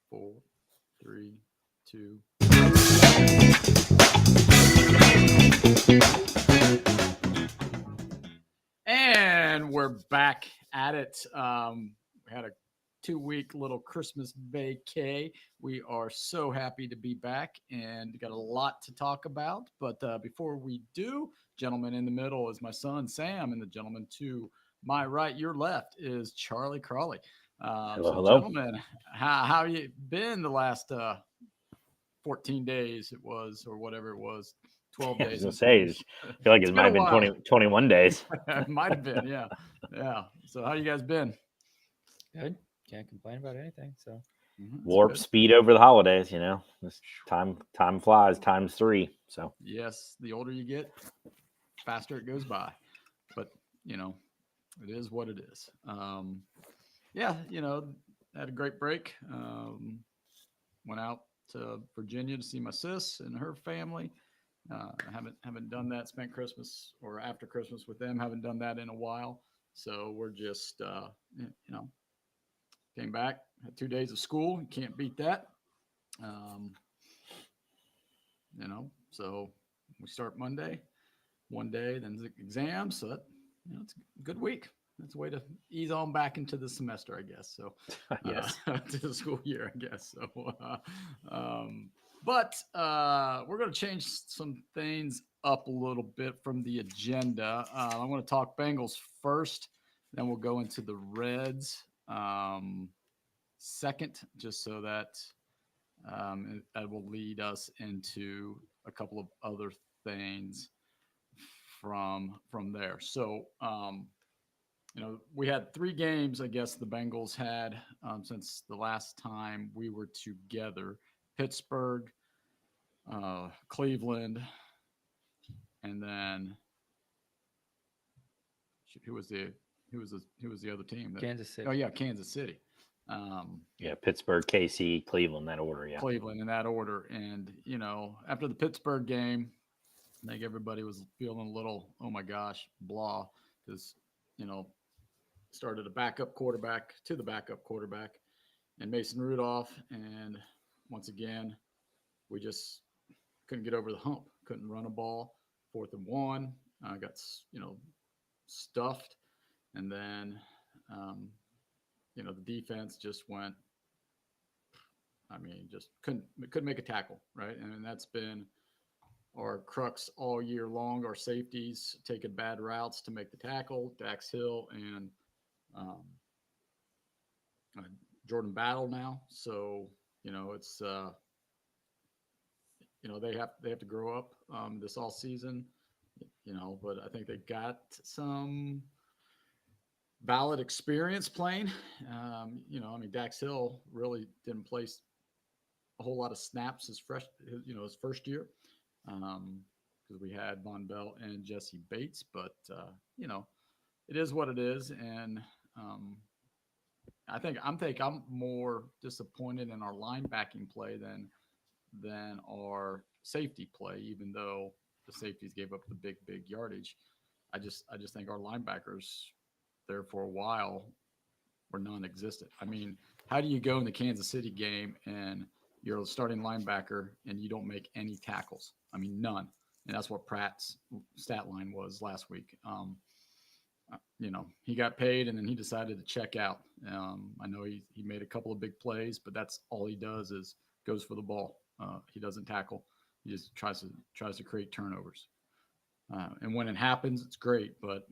4, 3, 2. And we're back at it. We had a 2-week little Christmas vacay. We are so happy to be back and got a lot to talk about. But before we do, gentleman in the middle is my son Sam, and the gentleman to my right, your left, is Charlie Crawley. Hello, So, hello. gentlemen, how you been the last 14 days? It was, or whatever it was, 12 Yeah, I was days. gonna say, I feel like it It's might been a have been while. 21 days. It might have been, yeah, yeah. So, how you guys been? Good. Can't complain about anything. So That's Warp good. speed over the holidays, This time flies, times 3. So Yes, the older you get, faster it goes by. But it is what it is. Yeah, had a great break. Went out to Virginia to see my sis and her family. Haven't done that. Spent Christmas or after Christmas with them. Haven't done that in a while. So we're just came back. Had 2 days of school. You can't beat that. Um, so we start Monday, one day, then the exams. So it's a good week. That's a way to ease on back into the semester, I guess. So, yes, to the school year, I guess. So, but we're going to change some things up a little bit from the agenda. I want to talk Bengals first, then we'll go into the Reds second, just so that that will lead us into a couple of other things from there. So, we had 3 games, I guess the Bengals had since the last time we were together: Pittsburgh, Cleveland, and then who was the other team? Kansas City. Oh yeah, Kansas City. Pittsburgh, KC, Cleveland, that order. Yeah, Cleveland in that order. And after the Pittsburgh game, I think everybody was feeling a little, oh my gosh, blah, because started a backup quarterback to the backup quarterback and Mason Rudolph. And once again, we just couldn't get over the hump, couldn't run a ball. 4th and 1, got, stuffed. And then, the defense just went, just couldn't make a tackle, right? And that's been our crux all year long. Our safeties taking bad routes to make the tackle. Dax Hill and Jordan Battle now. So it's they have to grow up this all season. But I think they got some valid experience playing. Dax Hill really didn't play a whole lot of snaps his first year. Because we had Von Bell and Jesse Bates, but it is what it is. And I think I'm more disappointed in our linebacking play than our safety play, even though the safeties gave up the big yardage. I just think our linebackers there for a while were non-existent. How do you go in the Kansas City game and you're a starting linebacker and you don't make any tackles? None. And that's what Pratt's stat line was last week. He got paid and then he decided to check out. I know he made a couple of big plays, but that's all he does is goes for the ball. He doesn't tackle. He just tries to create turnovers. And when it happens, it's great. But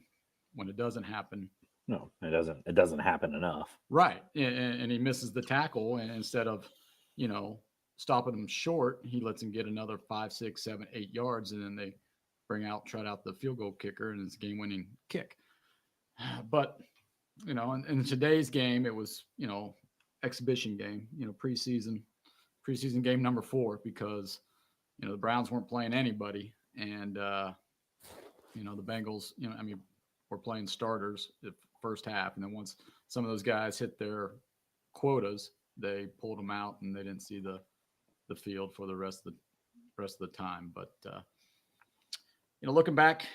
when it doesn't happen, no, it doesn't. It doesn't happen enough. Right, and he misses the tackle, and instead of stopping him short, he lets him get another 5, 6, 7, 8 yards, and then they trot out the field goal kicker, and it's a game-winning kick. But in today's game, it was exhibition game, preseason game number 4, because the Browns weren't playing anybody, and the Bengals, were playing starters the first half, and then once some of those guys hit their quotas, they pulled them out, and they didn't see the field for the rest of the time. But looking back,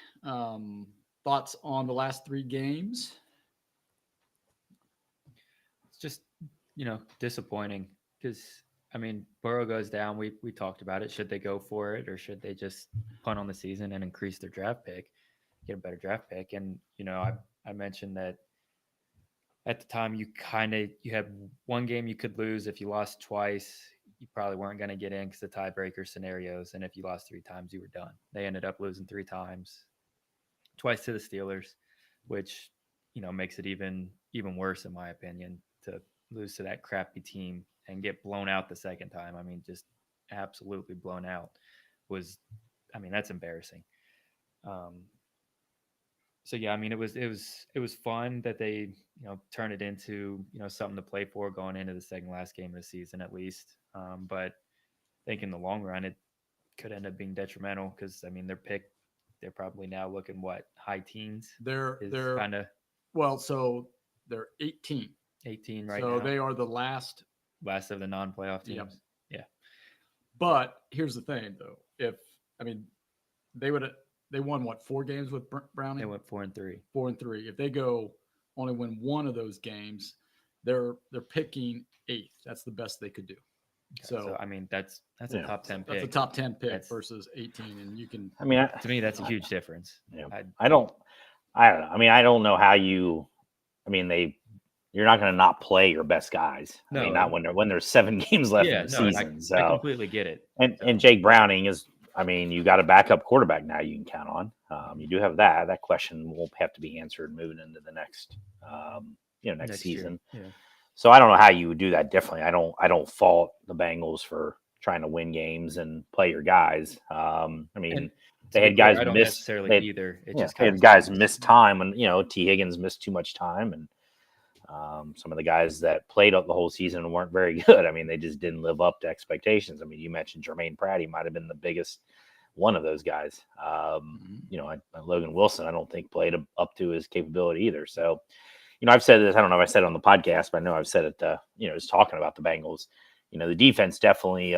thoughts on the last 3 games? It's just disappointing because I mean, Burrow goes down. We talked about it. Should they go for it, or should they just punt on the season and increase their draft pick, get a better draft pick? And I mentioned that at the time you had one game you could lose. If you lost twice, you probably weren't going to get in because the tiebreaker scenarios. And if you lost 3 times, you were done. They ended up losing 3 times, twice to the Steelers, which makes it even worse in my opinion to lose to that crappy team and get blown out the second time. I mean, just absolutely blown out that's embarrassing. So yeah, I mean, it was fun that they turn it into something to play for going into the second last game of the season at least. But I think in the long run it could end up being detrimental because I mean they're probably now looking high teens. They're kind of so they're 18 right so now. they are the last of the non-playoff teams. Yep. Yeah. But here's the thing though, they won 4 games with Browning? They went 4-3. 4-3. If they only win one of those games, they're picking 8th. That's the best they could do. Okay, so I mean that's a top 10 pick. That's a top 10 pick versus 18, and you can. I mean, to me that's a huge difference. Yeah, I don't know. I mean, I don't know how you. I mean, you're not going to not play your best guys. No, I mean, not when there's 7 games left in the season. I completely get it. And Jake Browning is. I mean, you got a backup quarterback now you can count on. You do have that. That question will have to be answered moving into the next season. Yeah. So I don't know how you would do that differently. I don't fault the Bengals for trying to win games and play your guys. I mean, they had guys miss. They had guys miss time, and T. Higgins missed too much time, and some of the guys that played up the whole season weren't very good. I mean, they just didn't live up to expectations. I mean, you mentioned Jermaine Pratt. He might have been the biggest one of those guys. Logan Wilson, I don't think played up to his capability either. So, I've said this, I don't know if I said it on the podcast, but I know I've said it, just talking about the Bengals, the defense definitely,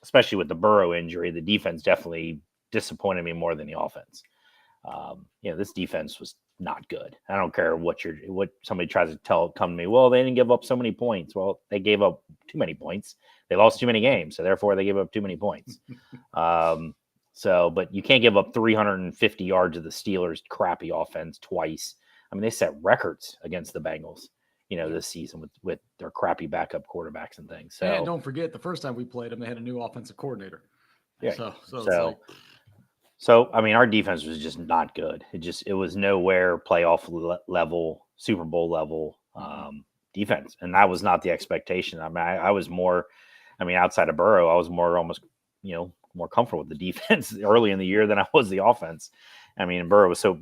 especially with the Burrow injury, the defense definitely disappointed me more than the offense. This defense was not good. I don't care what somebody tries to come to me. Well, they didn't give up so many points. Well, they gave up too many points. They lost too many games. So therefore they gave up too many points. But you can't give up 350 yards of the Steelers' crappy offense twice. I mean, they set records against the Bengals, this season with their crappy backup quarterbacks and things. So and don't forget the first time we played them, they had a new offensive coordinator. Yeah. So it's like, so, I mean, our defense was just not good. It was nowhere playoff level, Super Bowl level defense. And that was not the expectation. I mean, I was more, outside of Burrow, I was almost more comfortable with the defense early in the year than I was the offense. I mean, Burrow was so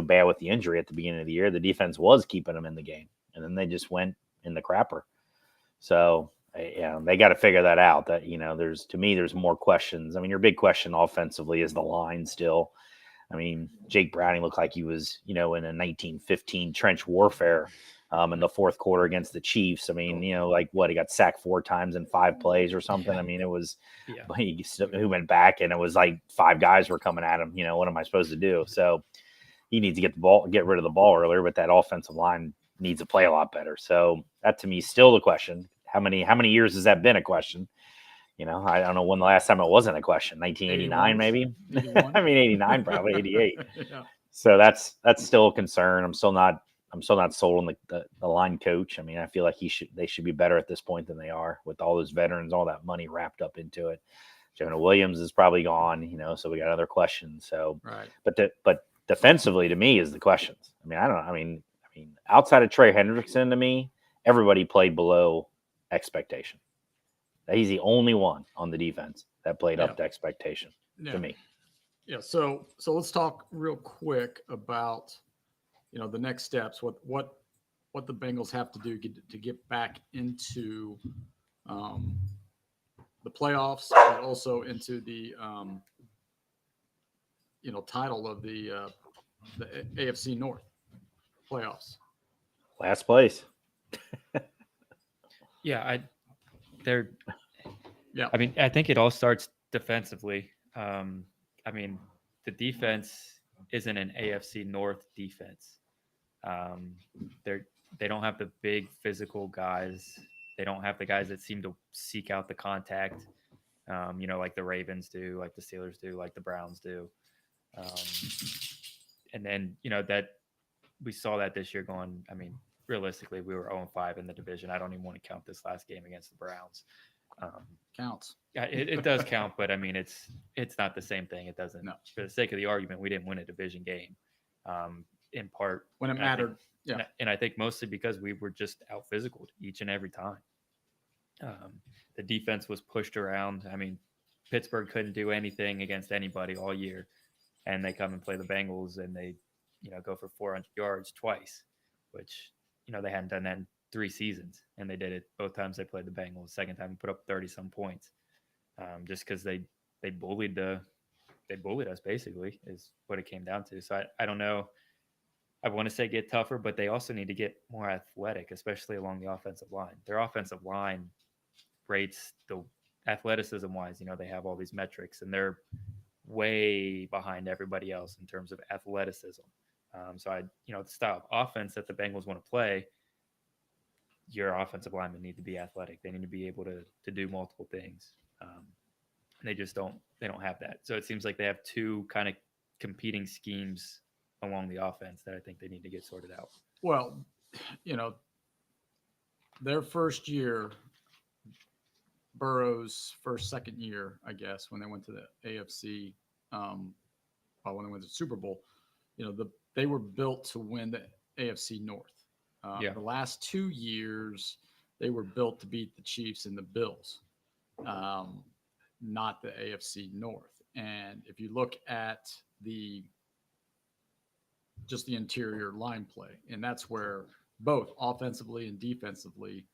bad with the injury at the beginning of the year. The defense was keeping them in the game. And then they just went in the crapper. So, they got to figure that out. That there's more questions. I mean, your big question offensively is the line still. I mean, Jake Browning looked like he was, in a 1915 trench warfare in the fourth quarter against the Chiefs. I mean, he got sacked 4 times in 5 plays or something. Yeah. I mean, it was he went back and it was like 5 guys were coming at him. What am I supposed to do? So he needs to get rid of the ball earlier, but that offensive line needs to play a lot better. So that to me is still the question. How many years has that been a question? I don't know when the last time it wasn't a question. 1989, maybe. 89, probably 88. Yeah. So that's still a concern. I'm still not sold on the line coach. I mean, I feel like they should be better at this point than they are with all those veterans, all that money wrapped up into it. Jonah Williams is probably gone. So we got other questions. So, right. But defensively, to me, is the questions. I mean, I don't know. I mean, outside of Trey Hendrickson, to me, everybody played below expectation. He's the only one on the defense that played up to expectation to me. Yeah. So let's talk real quick about, the next steps, what the Bengals have to do to get back into the playoffs, but also into the, title of the AFC North playoffs. Last place. I mean, I think it all starts defensively. I mean, the defense isn't an AFC North defense. They don't have the big physical guys They don't have the guys that seem to seek out the contact, like the Ravens do, like the Steelers do, like the Browns do. And then, that we saw that this year going, I mean, realistically, we were 0-5 in the division. I don't even want to count this last game against the Browns. Counts. It does count, but I mean, it's not the same thing. It doesn't. No. For the sake of the argument, we didn't win a division game, in part When it and I think- mattered. Yeah. and I think mostly because we were just out physical each and every time. The defense was pushed around. I mean, Pittsburgh couldn't do anything against anybody all year, and they come and play the Bengals, and they, go for 400 yards twice, which they hadn't done that in 3 seasons, and they did it both times they played the Bengals. Second time, put up 30-some points, just because they bullied us, basically, is what it came down to. So I don't know. I want to say get tougher, but they also need to get more athletic, especially along the offensive line. Their offensive line rates the athleticism wise, they have all these metrics, and they're way behind everybody else in terms of athleticism. So the style of offense that the Bengals want to play, your offensive linemen need to be athletic. They need to be able to do multiple things. They just don't have that. So it seems like they have 2 kind of competing schemes along the offense that I think they need to get sorted out. Well, their first year, Burrow's second year, I guess, when they went to the AFC, when they went to the Super Bowl, they were built to win the AFC North. The last 2 years, they were built to beat the Chiefs and the Bills, not the AFC North. And if you look at just the interior line play, and that's where both offensively and defensively,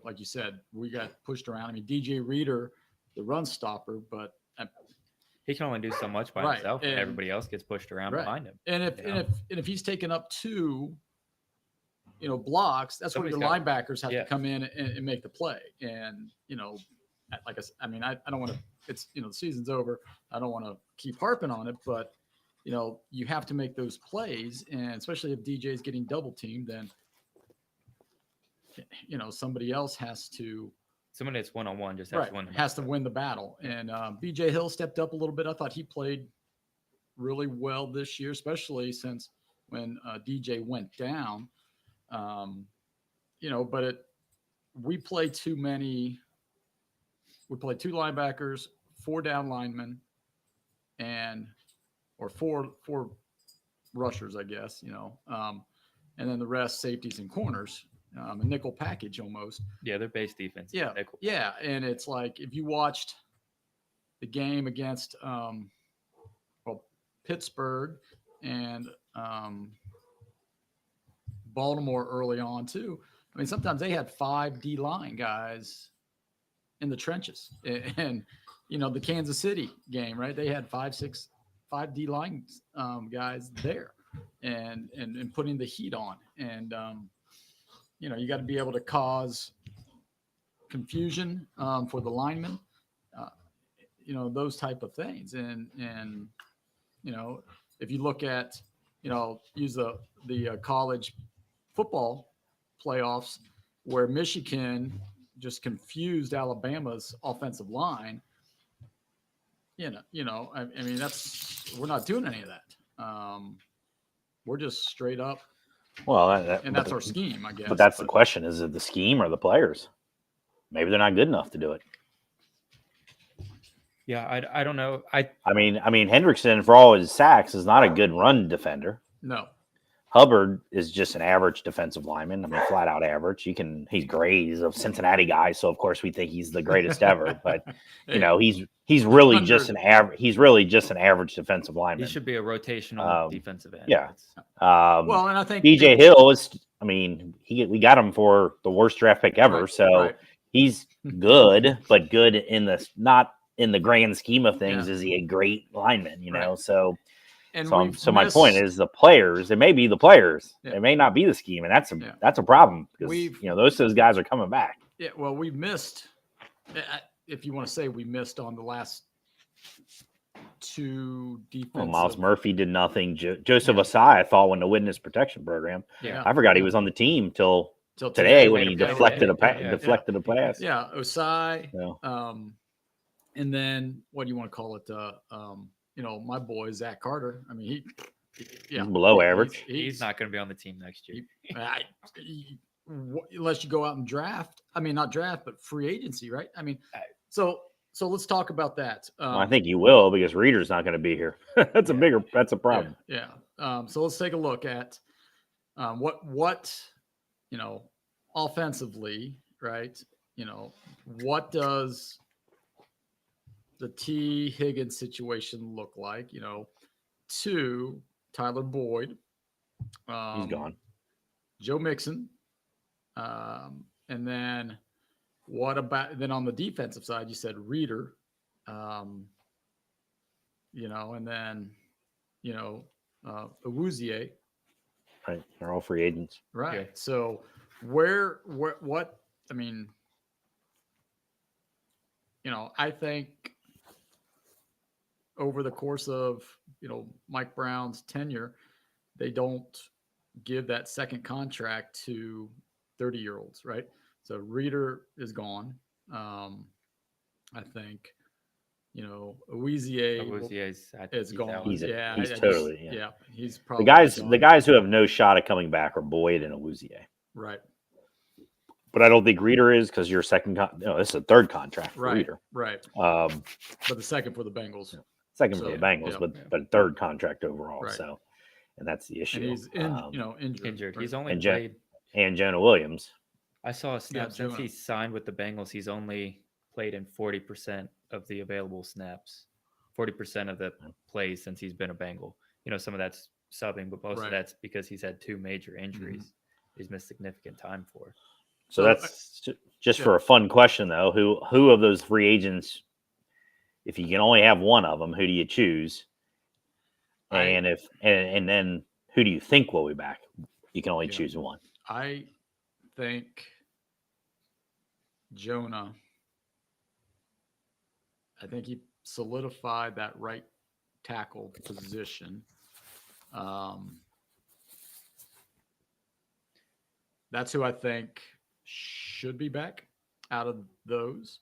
like you said, we got pushed around. I mean, DJ Reader, the run stopper, but he can only do so much by himself, and everybody else gets pushed around behind him. And if he's taken up 2, blocks, that's where your linebackers have to come in and make the play. And like I mean, I don't want to. It's the season's over. I don't want to keep harping on it, but you have to make those plays, and especially if DJ is getting double teamed, then somebody else has to. Somebody that's one-on-one just has to win the battle. And BJ Hill stepped up a little bit. I thought he played really well this year, especially since when DJ went down. But we play too many. We play 2 linebackers, 4 down linemen, or four rushers, I guess, and then the rest safeties and corners, a nickel package almost. Yeah, their base defense. Yeah, nickel. Yeah, and it's like if you watched the game against Pittsburgh and Baltimore early on too. I mean, sometimes they had 5 D line guys in the trenches, and the Kansas City game, right? They had 5 D line guys there, and putting the heat on, and you got to be able to cause confusion for the linemen, those type of things, and if you look at use the college football playoffs where Michigan just confused Alabama's offensive line. I mean, we're not doing any of that. We're just straight up. Well, and that's our scheme, I guess. But that's the question: is it the scheme or the players? Maybe they're not good enough to do it. Yeah, I don't know. I mean, Hendrickson, for all his sacks, is not a good run defender. No. Hubbard is just an average defensive lineman. I mean, flat out average. He's great. He's a Cincinnati guy, so of course we think he's the greatest ever. But he's really just an average. He's really just an average defensive lineman. He should be a rotational defensive end. Yeah. Well, and I think BJ Hill is. I mean, we got him for the worst draft pick ever, so he's good, but good in the not in the grand scheme of things. Is he a great lineman? So. So my point is the players. It may be the players. It may not be the scheme, and that's a problem because those guys are coming back. Yeah, well, we missed. If you want to say we missed on the last 2 defensive. Well, Miles Murphy did nothing. Joseph Asai, I thought, won the witness protection program. Yeah, I forgot he was on the team till till Today Way when to he play deflected today. deflected a pass. Yeah, Osai. Yeah. And then what do you want to call it? My boy Zach Carter. I mean, He's below average. He's not going to be on the team next year. Unless you go out and draft. I mean, not draft, but free agency, right? I mean, so let's talk about that. Well, I think you will because Reader's not going to be here. That's a problem. Yeah. So let's take a look at what offensively, right? What does the T. Higgins situation look like? To Tyler Boyd. He's gone. Joe Mixon. And then what about on the defensive side? You said Reader. And then Awuzie. Right. They're all free agents. Right. Yeah. So what I mean, I think over the course of, Mike Brown's tenure, they don't give that second contract to 30-year-olds, right? So Reader is gone. I think, Awuzie is gone. He's He's totally. He's The probably guys gone. the guys who have no shot at coming back are Boyd and Awuzie. Right. But I don't think Reader is because your second. This is a third contract for Right. Reader. Right. But the second for the Bengals. Second for the Bengals, but third contract overall. Right. So, and that's the issue. And he's injured. He's only and played. And Jonah Williams. I saw a snap since Jonah. he signed with the Bengals. He's only played in 40% of the available snaps, 40% of the plays since he's been a Bengal. Some of that's subbing, but most of that's because he's had 2 major injuries. He's missed significant time for. So that's just for a fun question, though. Who of those free agents, if you can only have one of them, who do you choose? And and then who do you think will be back? You can only choose one. I think Jonah. I think he solidified that right tackle position. That's who I think should be back out of those.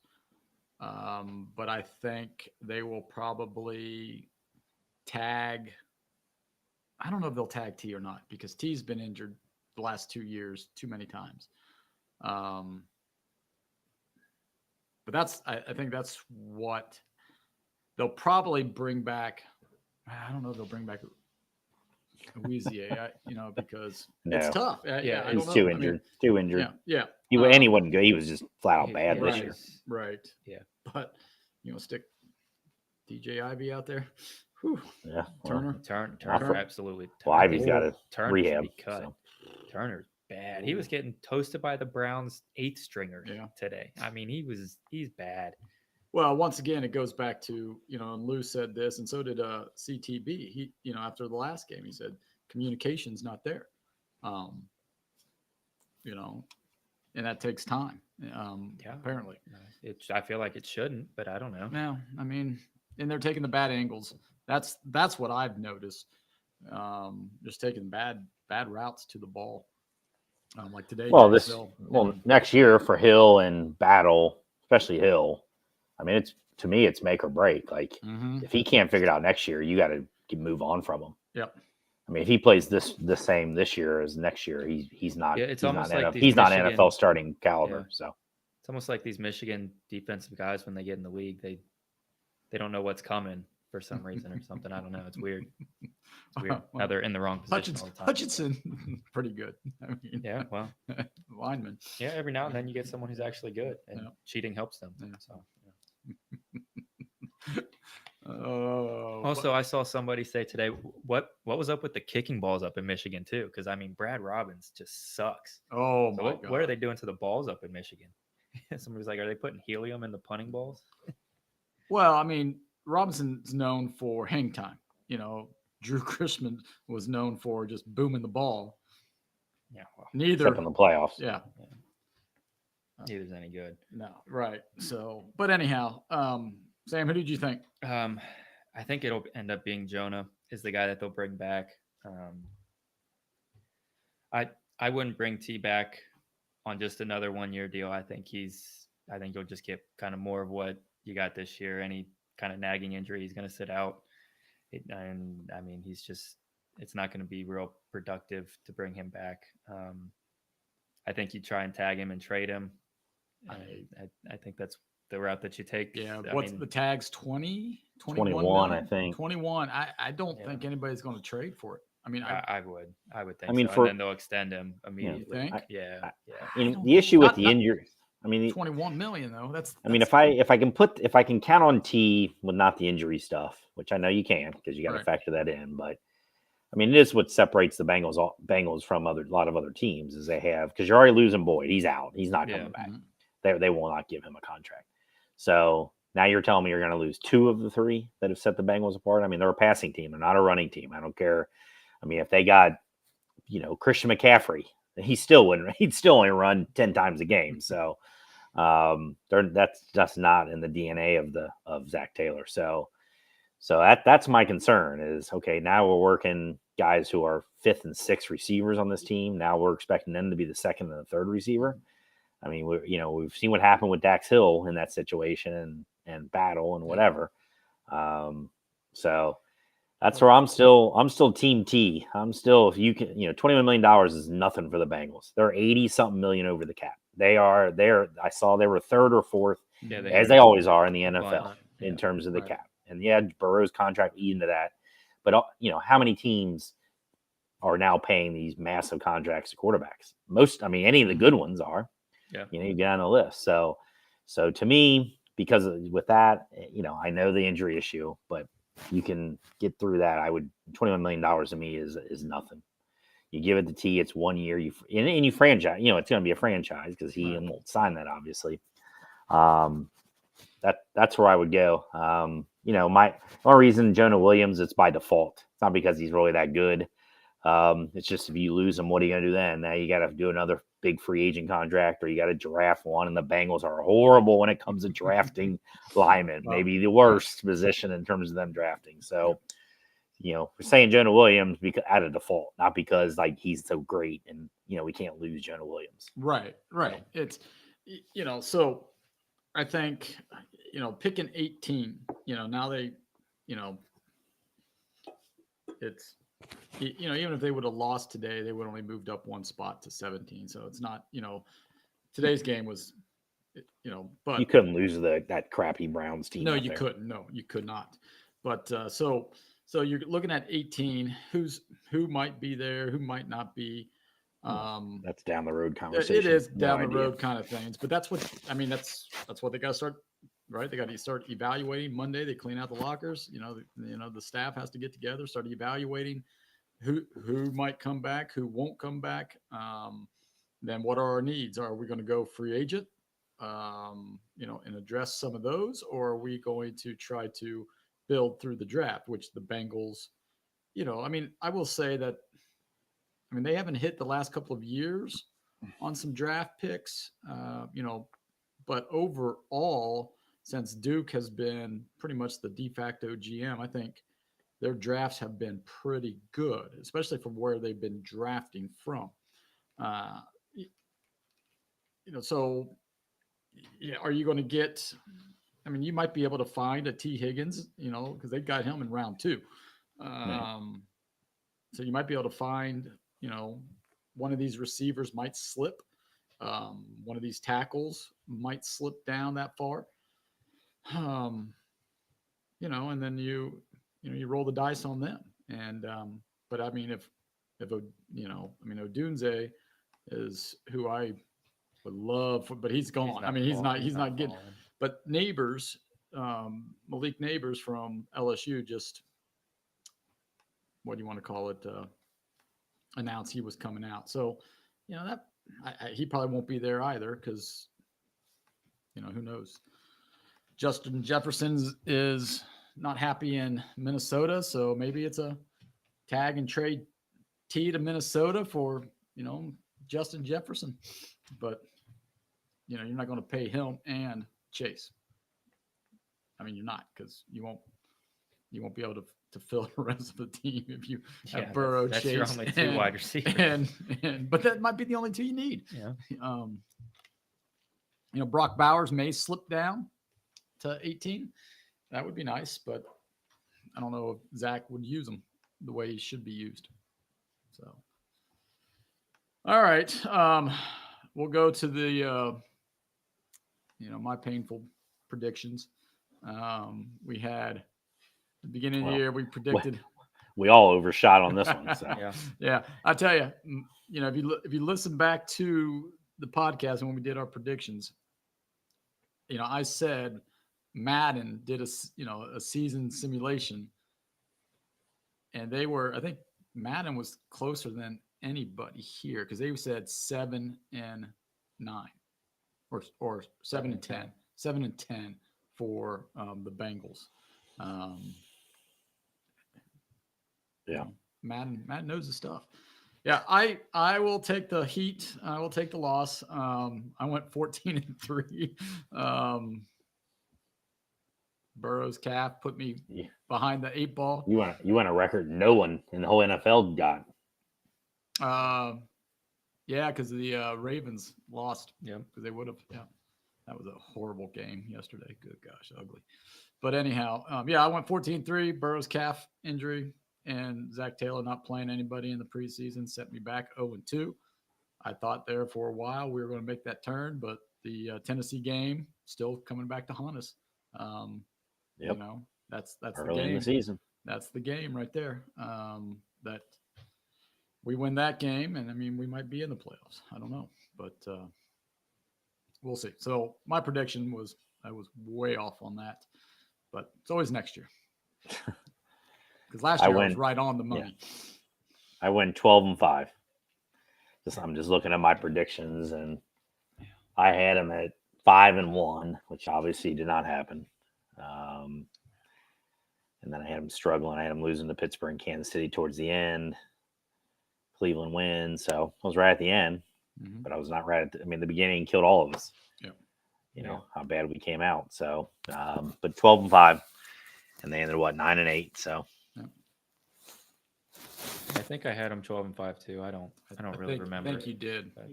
But I think they will probably tag. I don't know if they'll tag T or not because T's been injured the last 2 years too many times. But I think that's what they'll probably bring back. I don't know if they'll bring back Awuzie, because it's tough. He's too injured. Too injured. Yeah. He wouldn't go. He was just flat out bad this year. Right. Yeah. But stick DJ Ivy out there. Whew. Yeah. Turner absolutely. Well, Ivy's got a Turner rehab. cut. So. Turner's bad. He was getting toasted by the Browns 8th stringer today. I mean, he's bad. Well, once again, it goes back to, and Lou said this, and so did CTB. He, after the last game, he said communication's not there. And that takes time. Apparently. I feel like it shouldn't, but I don't know. No, I mean, and they're taking the bad angles. That's what I've noticed. Just taking bad routes to the ball. Like today. Well, next year for Hill and Battle, especially Hill. I mean, to me, it's make or break. Like if he can't figure it out next year, you got to move on from him. Yep. I mean, if he plays the same this year as next year, he's not. Yeah, it's he's almost not like he's not NFL starting caliber. Yeah. So it's almost like these Michigan defensive guys when they get in the league, they don't know what's coming for some reason or something. I don't know. It's weird. It's weird. Now they're in the wrong position all the time. Hutchinson, pretty good. I mean, yeah, well, lineman. Yeah, every now and then you get someone who's actually good, and cheating helps them. Yeah. So. Also, I saw somebody say today, what was up with the kicking balls up in Michigan too? Because I mean, Brad Robbins just sucks. Oh so my God. What are they doing to the balls up in Michigan? Somebody was like, are they putting helium in the punting balls? Well, I mean, Robinson's known for hang time. Drew Chrisman was known for just booming the ball. Yeah, well, neither except in the playoffs. Yeah. Neither's any good. No, right. So, but anyhow, Sam, who did you think? I think it'll end up being Jonah is the guy that they'll bring back. I wouldn't bring T back on just another 1-year deal. I think you'll just get kind of more of what you got this year. Any kind of nagging injury, he's going to sit out. And I mean, it's not going to be real productive to bring him back. I think you try and tag him and trade him. I think that's the route that you take. Yeah. I What's mean, the tags? 20, 21, I million? think. 21. I don't Yeah. think anybody's going to trade for it. I mean, I would think I mean, so. for- And then they'll extend him immediately. think? Yeah. And the issue with Not- the not- injury, I mean, 21 million though. I mean, if I can count on T with not the injury stuff, which I know you can because you got to Right. factor that in, but I mean, it is what separates the Bengals from a lot of other teams is they have, because you're already losing Boyd. He's out. He's not coming back. They will not give him a contract. So now you're telling me you're going to lose 2 of the 3 that have set the Bengals apart. I mean, they're a passing team. They're not a running team. I don't care. I mean, if they got, Christian McCaffrey, he'd still only run 10 times a game. So that's just not in the DNA of Zach Taylor. So that's my concern is, okay, now we're working guys who are 5th and 6th receivers on this team. Now we're expecting them to be the 2nd and the 3rd receiver. I mean, we've seen what happened with Dax Hill in that situation and battle and whatever. So that's where I'm still team T. I'm still, if you can, $21 million is nothing for the Bengals. They're 80 something million over the cap. I saw they were 3rd or 4th, as they always are in the NFL in terms of the cap. And Burrow's contract eat into that. But how many teams are now paying these massive contracts to quarterbacks? Any of the good ones are. Yeah. You get on the list. So to me, because with that, I know the injury issue, but you can get through that. $21 million to me is nothing. You give it to T, it's 1 year. You franchise. It's going to be a franchise because he won't sign that, obviously. That's where I would go. My only reason Jonah Williams, it's by default. It's not because he's really that good. It's just if you lose him, what are you going to do then? Now you got to do another big free agent contract, or you got to draft one. And the Bengals are horrible when it comes to drafting linemen. Maybe the worst position in terms of them drafting. So, we're saying Jonah Williams because out of default, not because he's so great and we can't lose Jonah Williams. Right. It's so I think picking 18. Now they, it's. Even if they would have lost today, they would only moved up 1 spot to 17. So it's not, today's game was, but you couldn't lose that crappy Browns team. No, you couldn't. No, you could not. But so you're looking at 18. Who might be there? Who might not be? That's down the road conversation. It is down the road kind of things. But that's what that's what they got to start. Right, they got to start evaluating. Monday, they clean out the lockers. The staff has to get together, start evaluating who might come back, who won't come back. Then what are our needs? Are we going to go free agent, and address some of those, or are we going to try to build through the draft, which the Bengals, I will say that, they haven't hit the last couple of years on some draft picks, but overall, since Duke has been pretty much the de facto GM, I think their drafts have been pretty good, especially from where they've been drafting from. So are you going to get? You might be able to find a T. Higgins, because they got him in round 2. So you might be able to find, one of these receivers might slip. One of these tackles might slip down that far. And then you roll the dice on them. And but if Odunze is who I would love, but he's gone. He's not getting. But Neighbors, Malik Neighbors from LSU just, what do you want to call it? Announced he was coming out. So, that he probably won't be there either because, who knows? Justin Jefferson is not happy in Minnesota, so maybe it's a tag and trade T to Minnesota for, Justin Jefferson. But, you're not going to pay him and Chase. You're not, because you won't. you won't be able to fill the rest of the team if you have Yeah, Burrow, that's Chase, your only two wide receivers. but that might be the only two you need. Yeah. Brock Bowers may slip down to 18. That would be nice, but I don't know if Zach would use him the way he should be used. So, all right, we'll go to the my painful predictions. We had at the beginning of the year we predicted. We all overshot on this one. So yeah, I tell you, if you listen back to the podcast when we did our predictions, I said Madden did a season simulation, and I think Madden was closer than anybody here because they said 7-9 or 7-10, 7-10 for the Bengals. Yeah, Madden knows the stuff. Yeah, I will take the heat. I will take the loss. I went 14-3. Burrow's calf put me behind the 8 ball. You want a record no one in the whole NFL got. Yeah, because the Ravens lost. Yeah, because they would have. Yeah, that was a horrible game yesterday. Good gosh, ugly. But anyhow, I went 14-3. Burrow's calf injury and Zach Taylor not playing anybody in the preseason set me back 0-2. I thought there for a while we were going to make that turn, but the Tennessee game still coming back to haunt us. Yep. That's early the game. In the season. That's the game right there. That we win that game, and I mean we might be in the playoffs. I don't know, but we'll see. So my prediction was I was way off on that, but it's always next year. Because last year I was right on the money. Yeah. I went 12-5. I'm just looking at my predictions, and I had them at 5-1, which obviously did not happen. And then I had them struggling. I had them losing to Pittsburgh and Kansas City towards the end. Cleveland wins, so I was right at the end, but I was not right at the beginning killed all of us. Yeah, you know how bad we came out. So, but 12-5, and they ended 9-8. So. I think I had them 12-5 too. I don't really remember. I think you did. Let's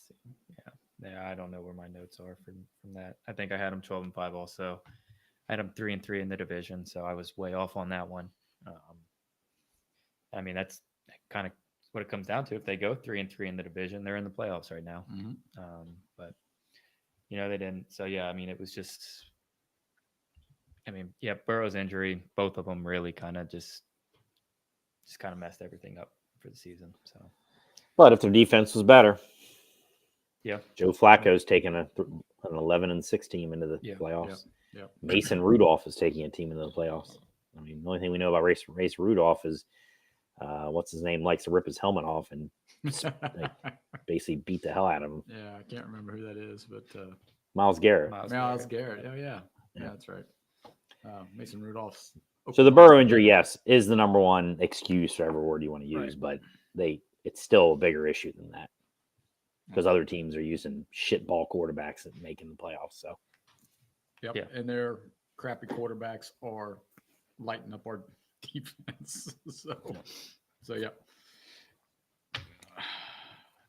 see. Yeah. I don't know where my notes are from that. I think I had them 12-5 also. I had them 3-3 in the division, so I was way off on that one. That's kind of what it comes down to. If they go 3-3 in the division, they're in the playoffs right now. But they didn't. So it was just. Burrow's injury, both of them really kind of just kind of messed everything up for the season. So, but if their defense was better, Joe Flacco's taking an 11-6 team into the playoffs. Yeah. Mason Rudolph is taking a team into the playoffs. The only thing we know about Mason Rudolph is what's his name likes to rip his helmet off and basically beat the hell out of him. Yeah, I can't remember who that is, but Myles Garrett. Myles Garrett. Oh yeah, that's right. Mason Rudolph's. So the Burrow injury, yes, is the number one excuse, whatever word you want to use, but it's still a bigger issue than that because other teams are using shitball quarterbacks and making the playoffs. So, and their crappy quarterbacks are lighting up our defense. So yeah.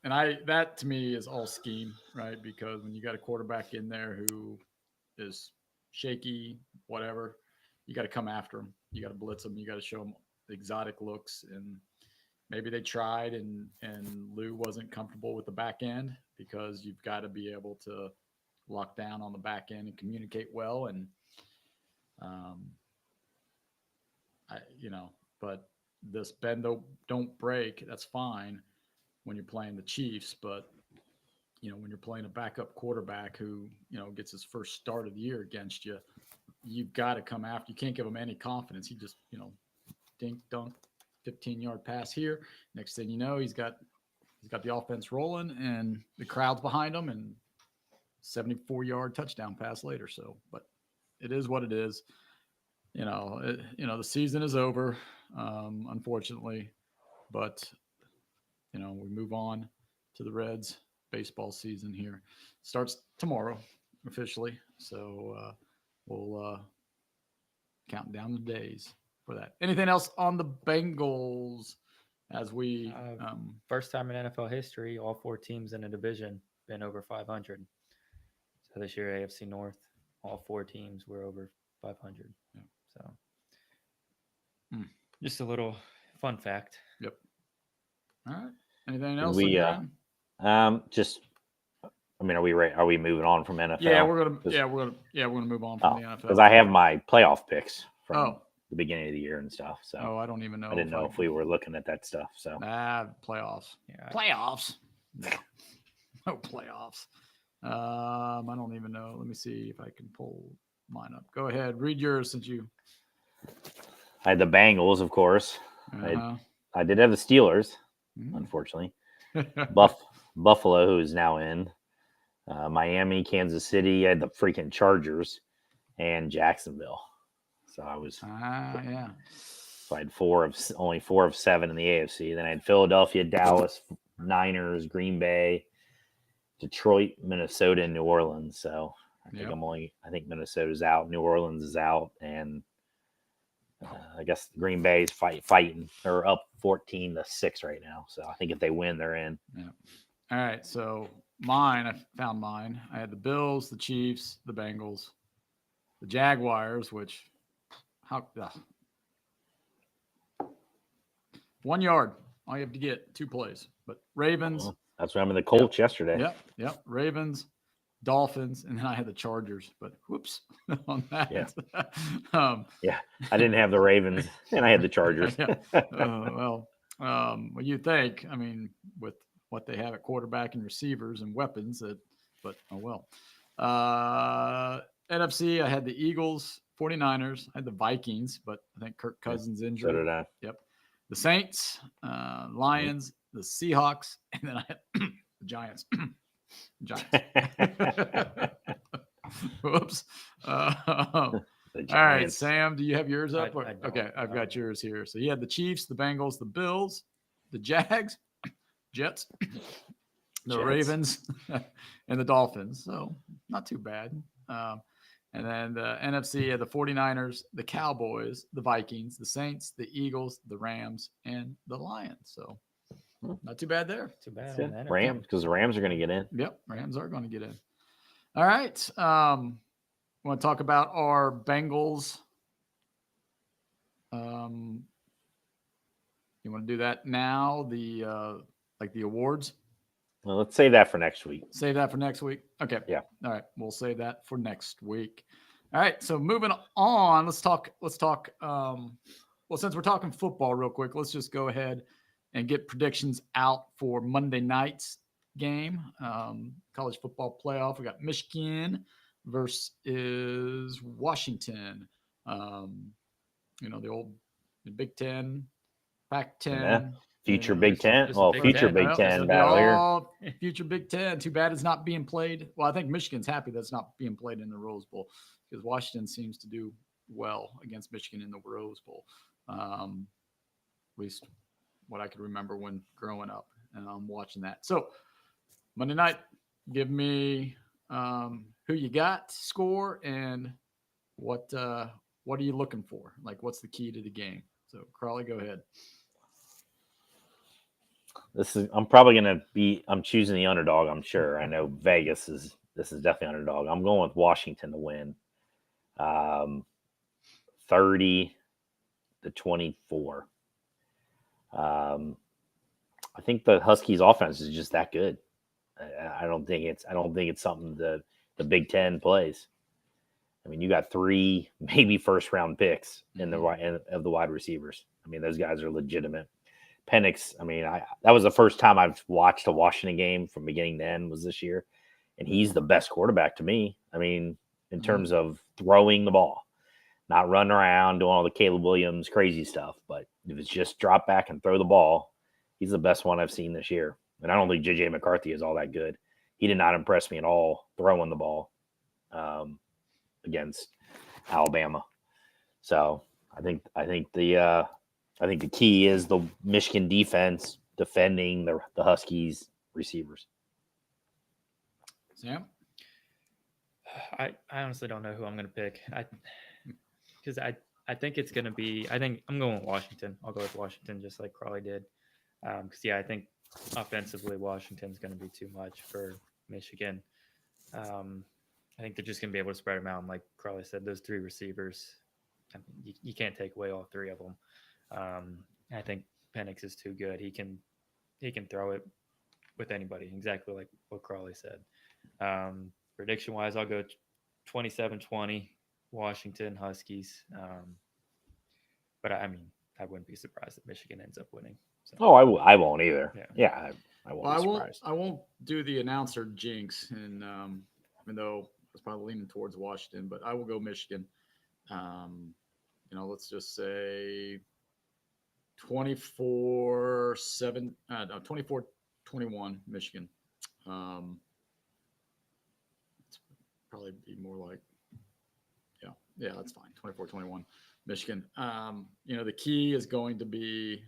And that to me is all scheme, right? Because when you got a quarterback in there who is shaky, whatever, you got to come after him. You got to blitz him. You got to show him exotic looks. And maybe they tried and Lou wasn't comfortable with the back end because you've got to be able to lock down on the back end and communicate well. And, but this bend don't break. That's fine when you're playing the Chiefs, but when you're playing a backup quarterback who, gets his first start of the year against you, you've got to come after. You can't give him any confidence. He just, dink dunk, 15-yard pass here. Next thing you know, he's got the offense rolling and the crowd's behind him and 74-yard touchdown pass later. So, but it is what it is. The season is over, unfortunately, but we move on to the Reds. Baseball season here starts tomorrow officially. So we'll counting down the days for that. Anything else on the Bengals as we First time in NFL history, all 4 teams in a division been over 500. So this year, AFC North, all 4 teams were over 500. Yeah. So just a little fun fact. Yep. All right. Anything else? We just. I mean, are we ready? Are we moving on from NFL? Yeah, we're gonna move on from the NFL because I have my playoff picks from Oh. the beginning of the year and stuff. So I don't even know. I didn't know if we were looking at that stuff. So playoffs. Yeah. Playoffs. No playoffs. I don't even know. Let me see if I can pull mine up. Go ahead, read yours since you. I had the Bengals, of course. I did have the Steelers, unfortunately. Buffalo, who is now in. Miami, Kansas City. I had the freaking Chargers and Jacksonville. So I was. So I had only 4 of 7 in the AFC. Then I had Philadelphia, Dallas, Niners, Green Bay, Detroit, Minnesota, and New Orleans. So I think Minnesota's out, New Orleans is out, and I guess Green Bay is fighting. They're up 14-6 right now. So I think if they win, they're in. Yeah. All right. So I found mine. I had the Bills, the Chiefs, the Bengals, the Jaguars, which 1 yard. All you have to get 2 plays. But Ravens. Well, that's what I'm in the Colts yesterday. Yep. Ravens, Dolphins, and then I had the Chargers. But whoops on that. Yeah. I didn't have the Ravens, and I had the Chargers. Well, you think? I mean, with what they have at quarterback and receivers and weapons, but oh well. NFC, I had the Eagles, 49ers. I had the Vikings, but I think Kirk Cousins injured. So did I. Yep. The Saints, Lions, the Seahawks, and then I had the Giants. Whoops. All right, Sam, do you have yours up? Okay, I've got yours here. So you had the Chiefs, the Bengals, the Bills, the Jags, Jets, the Ravens, and the Dolphins. So not too bad. And then the NFC had the 49ers, the Cowboys, the Vikings, the Saints, the Eagles, the Rams, and the Lions. So not too bad there. Too bad. Rams, because the Rams are going to get in. Yep, Rams are going to get in. All right. Want to talk about our Bengals? You want to do that now? The awards? Well, let's save that for next week. Save that for next week. Okay. Yeah. All right. We'll save that for next week. All right. So moving on, let's talk. Well, since we're talking football real quick, let's just go ahead and get predictions out for Monday night's game. College football playoff. We got Michigan versus Washington. The old Big Ten, Pac-10. Yeah. Future Big Ten. Well, future Big Ten battle here. Future Big Ten. Too bad it's not being played. Well, I think Michigan's happy that's not being played in the Rose Bowl because Washington seems to do well against Michigan in the Rose Bowl. At least what I could remember when growing up and I'm watching that. So Monday night, give me who you got, score, and what are you looking for? Like, what's the key to the game? So Crawley, go ahead. I'm choosing the underdog, I'm sure. I know Vegas is definitely underdog. I'm going with Washington to win. 30-24. I think the Huskies offense is just that good. I don't think it's something the Big Ten plays. I mean, you got 3 maybe first round picks of the wide receivers. I mean, those guys are legitimate. Penix, I mean, that was the first time I've watched a Washington game from beginning to end was this year, and he's the best quarterback to me. I mean, in terms of throwing the ball, not running around doing all the Caleb Williams crazy stuff, but if it's just drop back and throw the ball, he's the best one I've seen this year. And I don't think J.J. McCarthy is all that good. He did not impress me at all throwing the ball against Alabama. So I think the key is the Michigan defense defending the Huskies receivers. Sam? I honestly don't know who I'm going to pick. Because I I think it's going to be. I think I'm going with Washington. I'll go with Washington, just like Crawley did. Because I think offensively, Washington's going to be too much for Michigan. I think they're just going to be able to spread them out. And like Crawley said, those three receivers, I mean, you can't take away all three of them. I think Penix is too good. He can throw it with anybody, exactly like what Crawley said. Prediction wise, I'll go 27-20 Washington Huskies. But I mean, I wouldn't be surprised if Michigan ends up winning. So. Oh, I won't either. Yeah, I won't be surprised. I won't do the announcer jinx, and even though I was probably leaning towards Washington, but I will go Michigan. Let's just say 24-7, 24-21 Michigan. It's probably be more like, yeah, that's fine. 24-21 Michigan. The key is going to be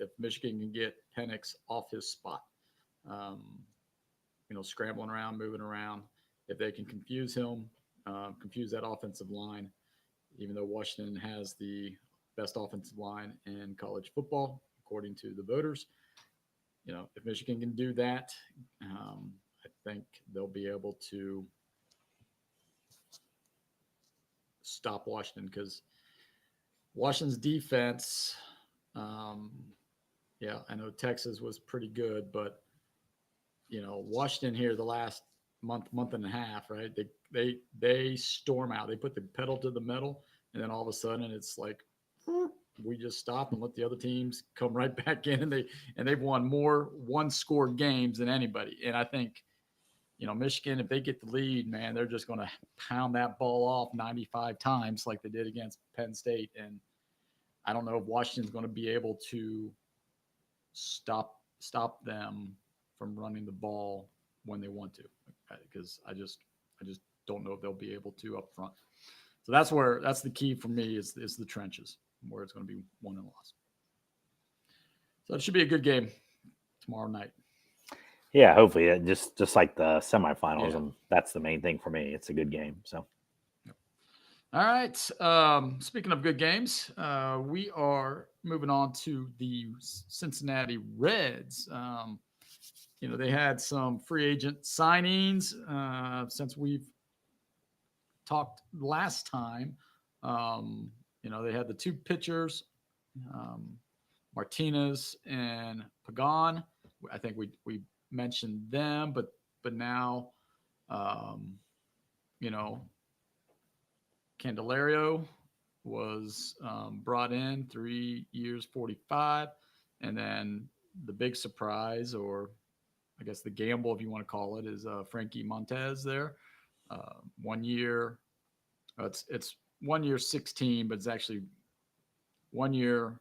if Michigan can get Penix off his spot, scrambling around, moving around. If they can confuse him, confuse that offensive line, even though Washington has the best offensive line in college football, according to the voters. If Michigan can do that, I think they'll be able to stop Washington, because Washington's defense, I know Texas was pretty good, but Washington here the last month and a half, right? They storm out. They put the pedal to the metal, and then all of a sudden it's like we just stop and let the other teams come right back in, and they've won more one-score games than anybody. And I think Michigan, if they get the lead, man, they're just going to pound that ball off 95 times like they did against Penn State. And I don't know if Washington's going to be able to stop them from running the ball when they want to, because I just don't know if they'll be able to up front. So that's the key for me is the trenches, where it's going to be won and lost. So it should be a good game tomorrow night. Yeah, hopefully, just like the semifinals, and that's the main thing for me. It's a good game. So, all right. Speaking of good games, we are moving on to the Cincinnati Reds. They had some free agent signings since we've talked last time. They had the two pitchers, Martinez and Pagan. I think we mentioned them, but now, Candelario was brought in, 3 years, 45, and then the big surprise, or I guess the gamble, if you want to call it, is Frankie Montez there. 1 year, it's 1 year 16, but it's actually 1 year